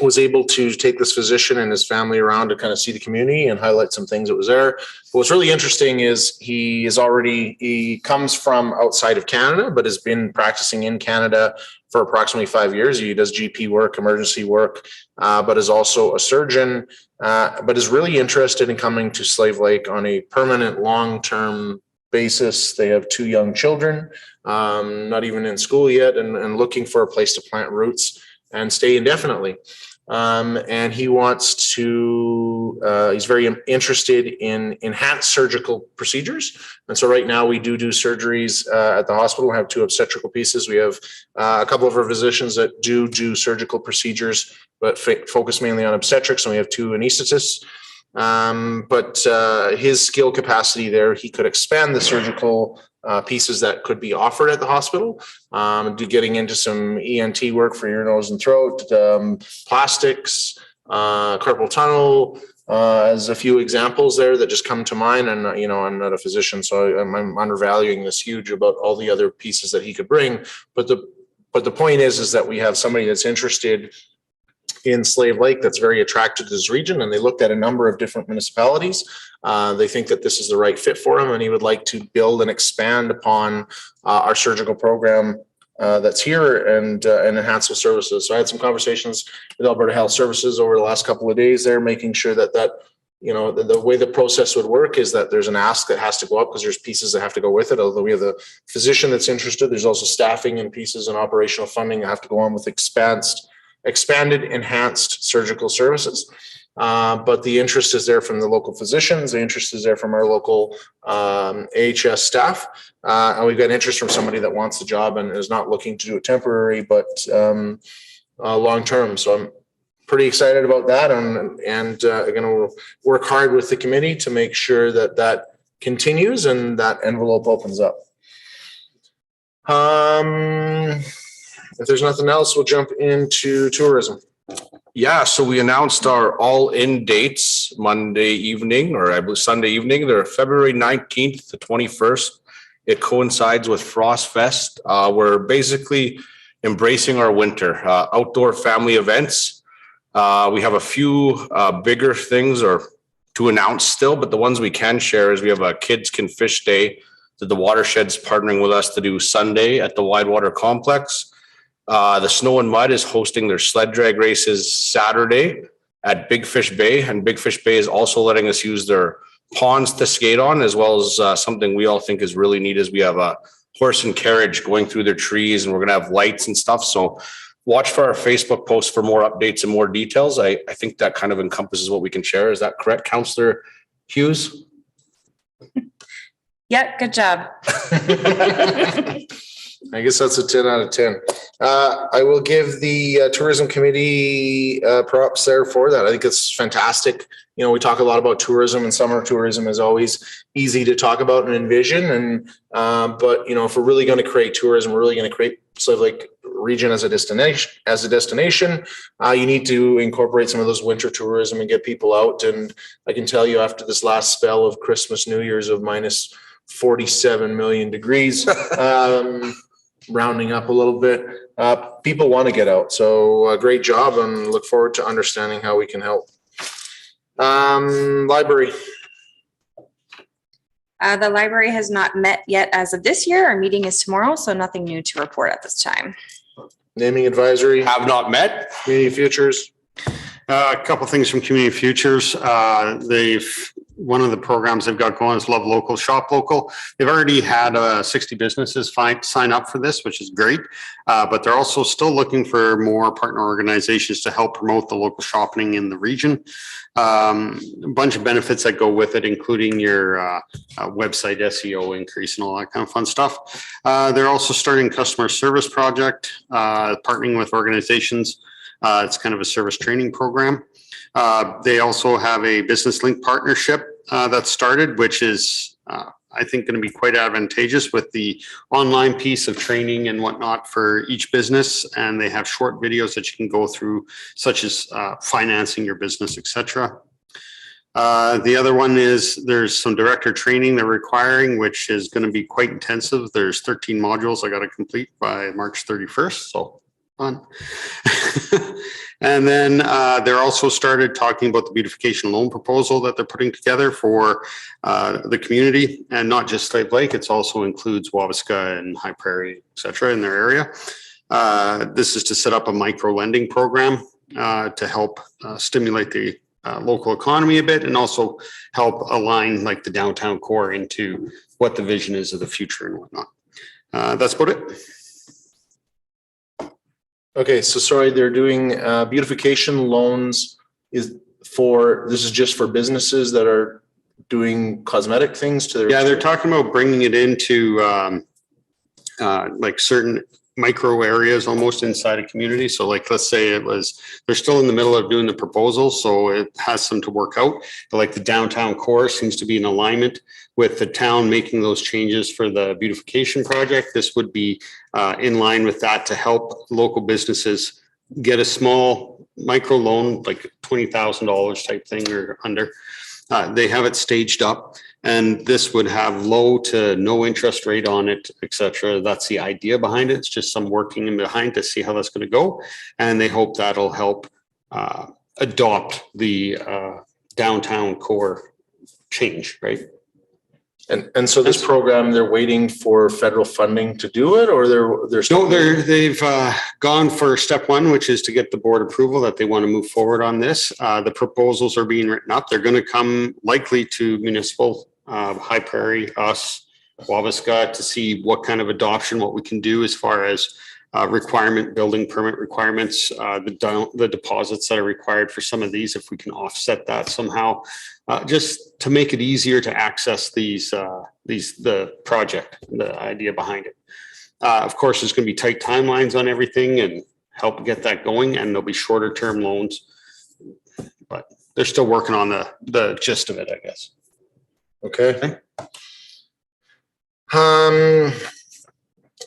Speaker 1: was able to take this physician and his family around to kind of see the community and highlight some things that was there. But what's really interesting is he comes from outside of Canada, but has been practicing in Canada for approximately 5 years. He does GP work, emergency work, but is also a surgeon, but is really interested in coming to Slave Lake on a permanent long-term basis. They have 2 young children, not even in school yet, and looking for a place to plant roots and stay indefinitely. And he wants to, he's very interested in enhanced surgical procedures. And so right now we do surgeries at the hospital. We have 2 obstetrical pieces. We have a couple of our physicians that do surgical procedures, but focus mainly on obstetrics. And we have 2 anesthetists. But his skill capacity there, he could expand the surgical pieces that could be offered at the hospital, getting into some ENT work for ear, nose, and throat, plastics, carpal tunnel, as a few examples there that just come to mind. And, I'm not a physician, so I'm undervaluing this huge about all the other pieces that he could bring. But the point is that we have somebody that's interested in Slave Lake that's very attracted to this region, and they looked at a number of different municipalities. They think that this is the right fit for him, and he would like to build and expand upon our surgical program that's here and enhance the services. So I had some conversations with Alberta Health Services over the last couple of days there, making sure that the way the process would work is that there's an ask that has to go up because there's pieces that have to go with it. Although we have the physician that's interested, there's also staffing and pieces and operational funding that have to go on with expanded enhanced surgical services. But the interest is there from the local physicians. The interest is there from our local AHS staff. And we've got interest from somebody that wants the job and is not looking to do it temporary, but long-term. So I'm pretty excited about that. And going to work hard with the committee to make sure that continues and that envelope opens up. If there's nothing else, we'll jump into tourism.
Speaker 2: Yeah, so we announced our all-in dates Monday evening, or I believe Sunday evening. They're February 19th to 21st. It coincides with Frost Fest. We're basically embracing our winter outdoor family events. We have a few bigger things to announce still, but the ones we can share is we have a Kids Can Fish Day that the Watershed's partnering with us to do Sunday at the Widewater Complex. The Snow and Mud is hosting their sled drag races Saturday at Big Fish Bay, and Big Fish Bay is also letting us use their ponds to skate on, as well as something we all think is really neat is we have a horse and carriage going through their trees, and we're going to have lights and stuff. So watch for our Facebook post for more updates and more details. I think that kind of encompasses what we can share. Is that correct, Councillor Hughes?
Speaker 6: Yeah, good job.
Speaker 1: I guess that's a 10 out of 10. I will give the tourism committee props there for that. I think it's fantastic. We talk a lot about tourism, and summer tourism is always easy to talk about and envision. But if we're really going to create tourism, we're really going to create Slave Lake region as a destination. You need to incorporate some of those winter tourism and get people out. And I can tell you, after this last spell of Christmas, New Year's of minus 47 million degrees, rounding up a little bit, People want to get out. So great job and look forward to understanding how we can help. Library.
Speaker 6: The library has not met yet as of this year. Our meeting is tomorrow, so nothing new to report at this time.
Speaker 1: Naming advisory.
Speaker 2: Have not met.
Speaker 1: Community futures.
Speaker 7: A couple things from Community Futures. One of the programs they've got going is Love Local, Shop Local. They've already had 60 businesses sign up for this, which is great. But they're also still looking for more partner organizations to help promote the local shopping in the region. A bunch of benefits that go with it, including your website SEO increase and all that kind of fun stuff. They're also starting a customer service project, partnering with organizations. It's kind of a service training program. They also have a business link partnership that started, which is, I think, going to be quite advantageous with the online piece of training and whatnot for each business. And they have short videos that you can go through, such as financing your business, etc. The other one is there's some director training they're requiring, which is going to be quite intensive. There's 13 modules I got to complete by March 31st. So fun. And then they're also started talking about the beautification loan proposal that they're putting together for the community, and not just Slave Lake. It also includes Wabasca and High Prairie, et cetera, in their area. This is to set up a micro lending program to help stimulate the local economy a bit, and also help align like the downtown core into what the vision is of the future and whatnot. That's about it.
Speaker 1: Okay, so sorry, they're doing beautification loans this is just for businesses that are doing cosmetic things to their.
Speaker 7: Yeah, they're talking about bringing it into like certain micro areas almost inside a community. So like, let's say they're still in the middle of doing the proposal, so it has some to work out. But like the downtown core seems to be in alignment with the town making those changes for the beautification project. This would be in line with that to help local businesses get a small micro loan, like $20,000 type thing or under. They have it staged up, and this would have low to no interest rate on it, et cetera. That's the idea behind it. It's just some working in behind to see how that's going to go. And they hope that'll help adopt the downtown core change, right?
Speaker 1: And so this program, they're waiting for federal funding to do it, or
Speaker 7: they've gone for step one, which is to get the board approval that they want to move forward on this. The proposals are being written up. They're going to come likely to municipal, High Prairie, us, Wabasca, to see what kind of adoption, what we can do as far as building permit requirements, the deposits that are required for some of these, if we can offset that somehow, just to make it easier to access the project, the idea behind it. Of course, there's going to be tight timelines on everything and help get that going, and there'll be shorter term loans, but they're still working on the gist of it, I guess.
Speaker 1: Okay.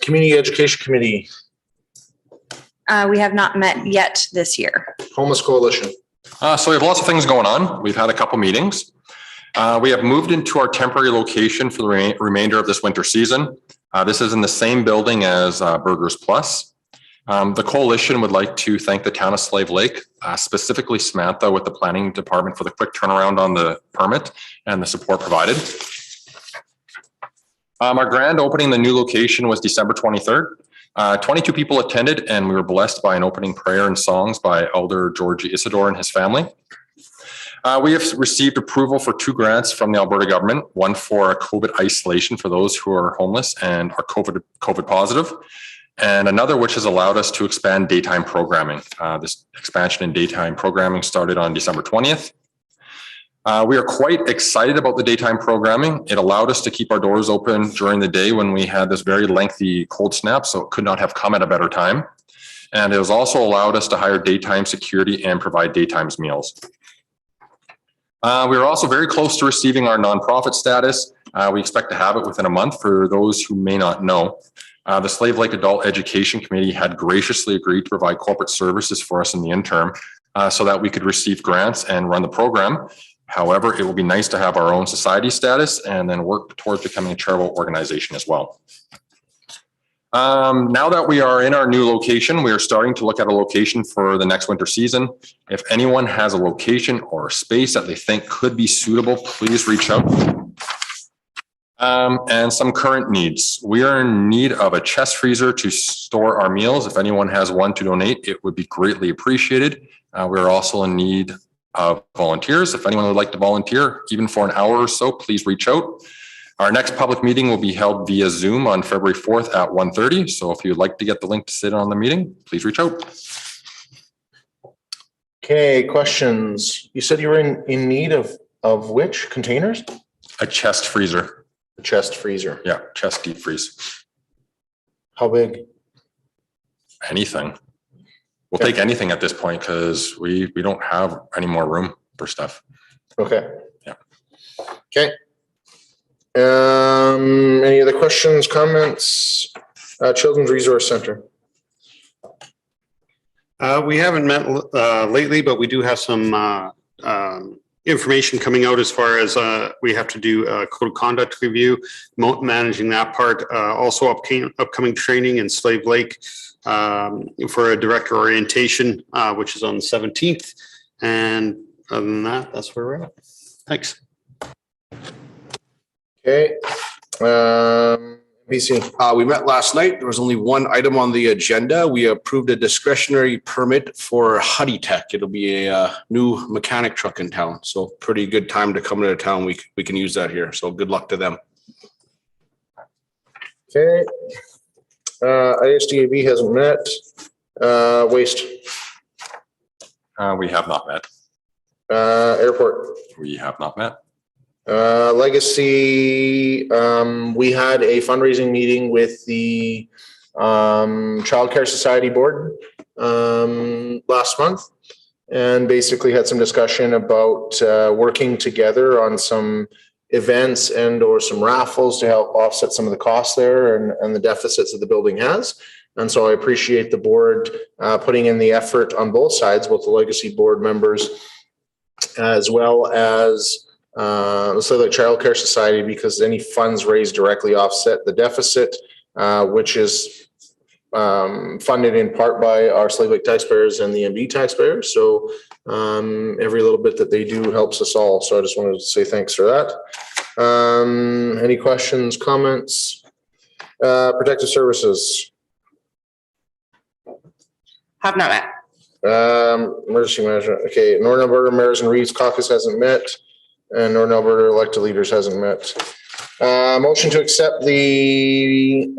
Speaker 1: Community Education Committee.
Speaker 6: We have not met yet this year.
Speaker 1: Homeless Coalition.
Speaker 9: So we have lots of things going on. We've had a couple meetings. We have moved into our temporary location for the remainder of this winter season. This is in the same building as Burgers Plus. The coalition would like to thank the town of Slave Lake, specifically Samantha with the planning department, for the quick turnaround on the permit and the support provided. Our grand opening in the new location was December 23rd. 22 people attended, and we were blessed by an opening prayer and songs by Elder George Isidore and his family. We have received approval for 2 grants from the Alberta Government, one for COVID isolation for those who are homeless and are COVID positive, and another which has allowed us to expand daytime programming. This expansion in daytime programming started on December 20th. We are quite excited about the daytime programming. It allowed us to keep our doors open during the day when we had this very lengthy cold snap, so it could not have come at a better time. And it has also allowed us to hire daytime security and provide daytime meals. We are also very close to receiving our nonprofit status. We expect to have it within a month. For those who may not know, the Slave Lake Adult Education Committee had graciously agreed to provide corporate services for us in the interim so that we could receive grants and run the program. However, it will be nice to have our own society status and then work towards becoming a charitable organization as well. Now that we are in our new location, we are starting to look at a location for the next winter season. If anyone has a location or a space that they think could be suitable, please reach out. And some current needs. We are in need of a chest freezer to store our meals. If anyone has one to donate, it would be greatly appreciated. We're also in need of volunteers. If anyone would like to volunteer, even for an hour or so, please reach out. Our next public meeting will be held via Zoom on February 4th at 1:30. So if you'd like to get the link to sit on the meeting, please reach out.
Speaker 1: Okay, questions. You said you were in need of which containers?
Speaker 9: A chest freezer.
Speaker 1: A chest freezer.
Speaker 9: Yeah, chest deep freeze.
Speaker 1: How big?
Speaker 9: Anything. We'll take anything at this point because we don't have any more room for stuff.
Speaker 1: Okay.
Speaker 9: Yeah.
Speaker 1: Okay. Any other questions, comments? Children's Resource Center.
Speaker 7: We haven't met lately, but we do have some information coming out as far as we have to do a code of conduct review, managing that part. Also upcoming training in Slave Lake for a director orientation, which is on the 17th. And other than that, that's where we're at. Thanks.
Speaker 1: Okay. BC.
Speaker 2: We met last night. There was only one item on the agenda. We approved a discretionary permit for Huddy Tech. It'll be a new mechanic truck in town. So pretty good time to come into town. We can use that here. So good luck to them.
Speaker 1: Okay. ISDAB hasn't met. Waste.
Speaker 9: We have not met.
Speaker 1: Airport.
Speaker 9: We have not met.
Speaker 1: Legacy, we had a fundraising meeting with the Child Care Society Board last month, and basically had some discussion about working together on some events and or some raffles to help offset some of the costs there and the deficits that the building has. And so I appreciate the board putting in the effort on both sides, both the Legacy board members as well as let's say the Child Care Society, because any funds raised directly offset the deficit, which is funded in part by our Slave Lake taxpayers and the MB taxpayers. So every little bit that they do helps us all. So I just wanted to say thanks for that. Any questions, comments? Protective Services.
Speaker 11: Have not met.
Speaker 1: Emergency management. Okay, Northern Alberta Mayors and Reeves Caucus hasn't met. And Northern Alberta elected leaders hasn't met. Motion to accept the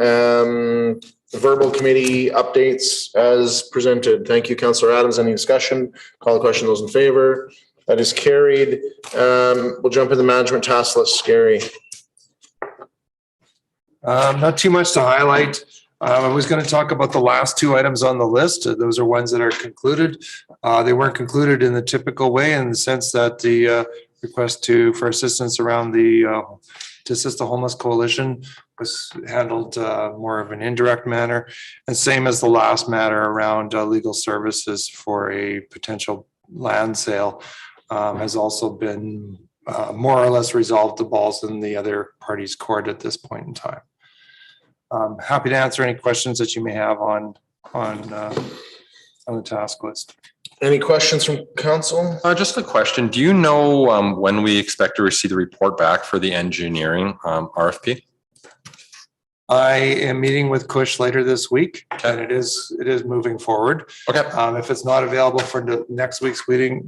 Speaker 1: verbal committee updates as presented. Thank you, Councillor Adams. Any discussion? Call the question. Those in favor? That is carried. We'll jump into management task list. Gary.
Speaker 4: Not too much to highlight. I was going to talk about the last two items on the list. Those are ones that are concluded. They weren't concluded in the typical way, in the sense that the request for assistance around to assist the homeless coalition was handled more of an indirect manner, and same as the last matter around legal services for a potential land sale has also been more or less resolved. The ball's in the other party's court at this point in time. Happy to answer any questions that you may have on the task list.
Speaker 1: Any questions from council?
Speaker 9: Just a question. Do you know when we expect to receive the report back for the engineering RFP?
Speaker 4: I am meeting with Kush later this week, and it is moving forward.
Speaker 9: Okay.
Speaker 4: If it's not available for the next week's meeting,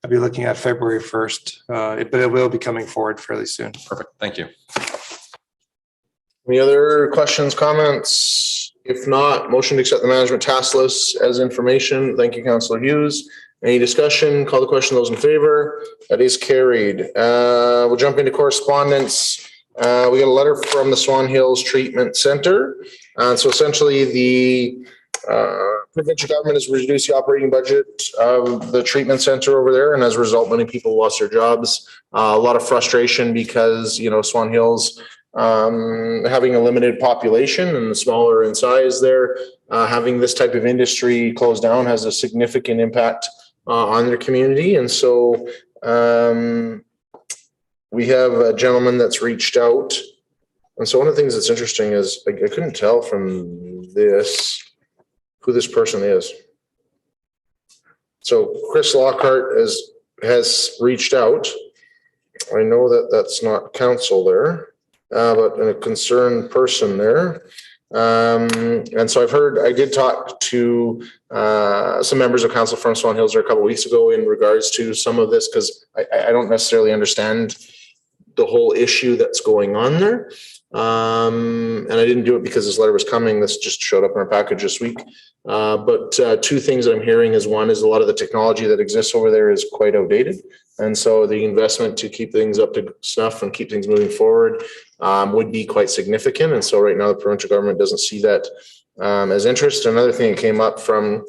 Speaker 4: I'll be looking at February 1st, but it will be coming forward fairly soon.
Speaker 9: Perfect. Thank you.
Speaker 1: Any other questions, comments? If not, motion to accept the management task list as information. Thank you, Councillor Hughes. Any discussion? Call the question. Those in favor? That is carried. We'll jump into correspondence. We got a letter from the Swan Hills Treatment Center. So essentially the provincial government has reduced the operating budget of the treatment center over there. And as a result, many people lost their jobs. A lot of frustration because, Swan Hills having a limited population and smaller in size there, having this type of industry close down has a significant impact on their community. And so we have a gentleman that's reached out And so one of the things that's interesting is I couldn't tell from this who this person is. So Chris Lockhart has reached out. I know that that's not council there, but a concerned person there. And so I did talk to some members of council from Swan Hills there a couple of weeks ago in regards to some of this, because I don't necessarily understand the whole issue that's going on there. And I didn't do it because this letter was coming. This just showed up in our package this week. But two things that I'm hearing is, one is a lot of the technology that exists over there is quite outdated. And so the investment to keep things up to snuff and keep things moving forward would be quite significant. And so right now the provincial government doesn't see that as interest. Another thing that came up from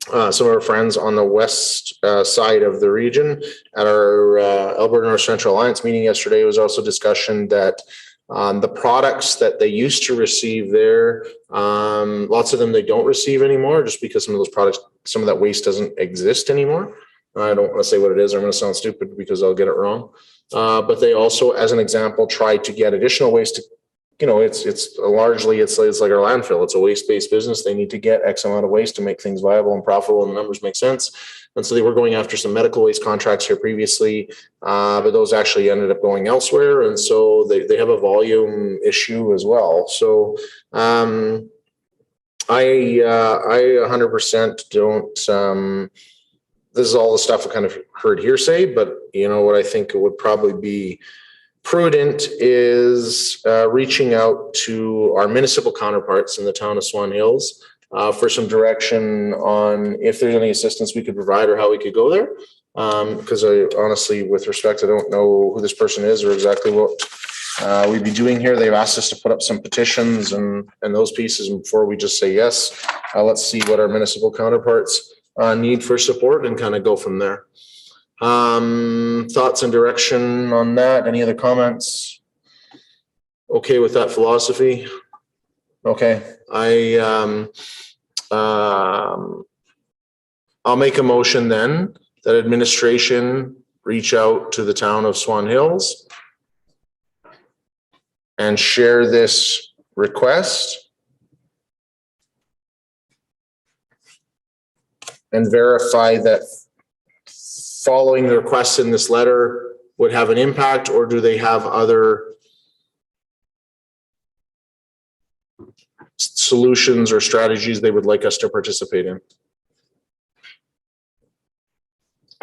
Speaker 1: some of our friends on the west side of the region at our Alberta North Central Alliance meeting yesterday was also discussion that the products that they used to receive there, lots of them they don't receive anymore, just because some of those products, some of that waste doesn't exist anymore. I don't want to say what it is. I'm going to sound stupid because I'll get it wrong. But they also, as an example, try to get additional waste to, it's largely, it's like our landfill. It's a waste-based business. They need to get X amount of waste to make things viable and profitable, and the numbers make sense. And so they were going after some medical waste contracts here previously, but those actually ended up going elsewhere. And so they have a volume issue as well. So I 100% don't, this is all the stuff I kind of heard hearsay, but what I think it would probably be prudent is reaching out to our municipal counterparts in the town of Swan Hills for some direction on if there's any assistance we could provide or how we could go there. Because I honestly, with respect, I don't know who this person is or exactly what we'd be doing here. They've asked us to put up some petitions and those pieces, and before we just say yes, let's see what our municipal counterparts need for support and kind of go from there. Thoughts and direction on that? Any other comments? Okay with that philosophy? Okay, I'll make a motion then that administration reach out to the town of Swan Hills and share this request and verify that following the requests in this letter would have an impact, or do they have other solutions or strategies they would like us to participate in?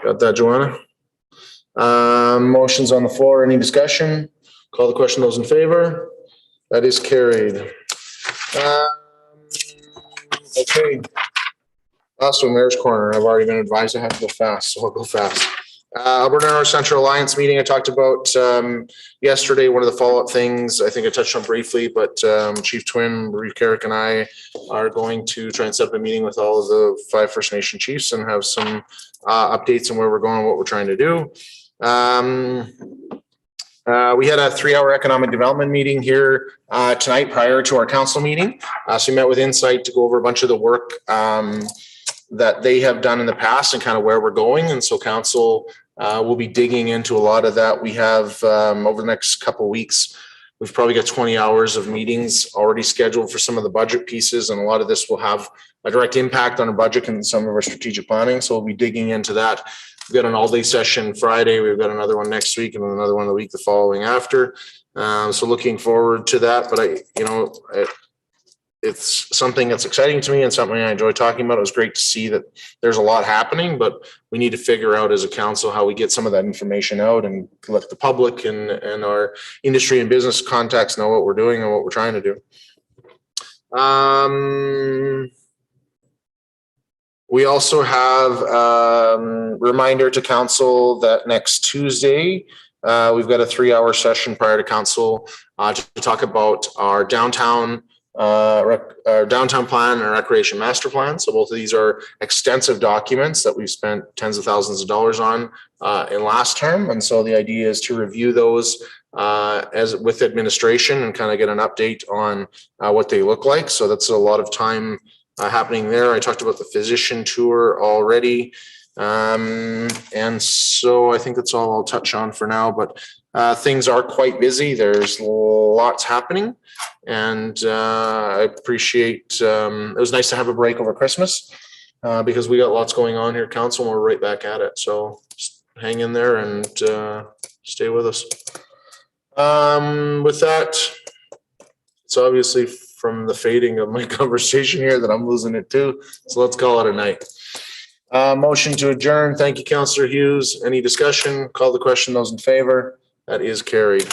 Speaker 1: Got that, Joanna? Motions on the floor. Any discussion? Call the question. Those in favor? That is carried. Okay. Last one, Mayor's Corner. I've already been advised I have to go fast, so I'll go fast. Alberta North Central Alliance meeting I talked about yesterday. One of the follow-up things I think I touched on briefly, but Chief Twin, Reeve Carrick, and I are going to try and set up a meeting with all of the 5 First Nation chiefs and have some updates on where we're going and what we're trying to do. We had a 3-hour economic development meeting here tonight prior to our council meeting. So we met with Insight to go over a bunch of the work that they have done in the past and kind of where we're going. And so council will be digging into a lot of that. We have over the next couple of weeks, we've probably got 20 hours of meetings already scheduled for some of the budget pieces. And a lot of this will have a direct impact on our budget and some of our strategic planning. So we'll be digging into that. We've got an all-day session Friday. We've got another one next week and another one the week the following after. So looking forward to that. But it's something that's exciting to me and something I enjoy talking about. It was great to see that there's a lot happening, but we need to figure out as a council how we get some of that information out and let the public and our industry and business contacts know what we're doing and what we're trying to do. We also have a reminder to council that next Tuesday, we've got a 3-hour session prior to council to talk about our downtown plan and recreation master plan. So both of these are extensive documents that we've spent tens of thousands of dollars on in last term. And so the idea is to review those as with administration and kind of get an update on what they look like. So that's a lot of time happening there. I talked about the physician tour already. And so I think that's all I'll touch on for now, but Things are quite busy. There's lots happening. And I appreciate, it was nice to have a break over Christmas because we got lots going on here, council, and we're right back at it. So just hang in there and stay with us. With that, it's obviously from the fading of my conversation here that I'm losing it too. So let's call it a night. Motion to adjourn. Thank you, Councillor Hughes. Any discussion? Call the question. Those in favor? That is carried.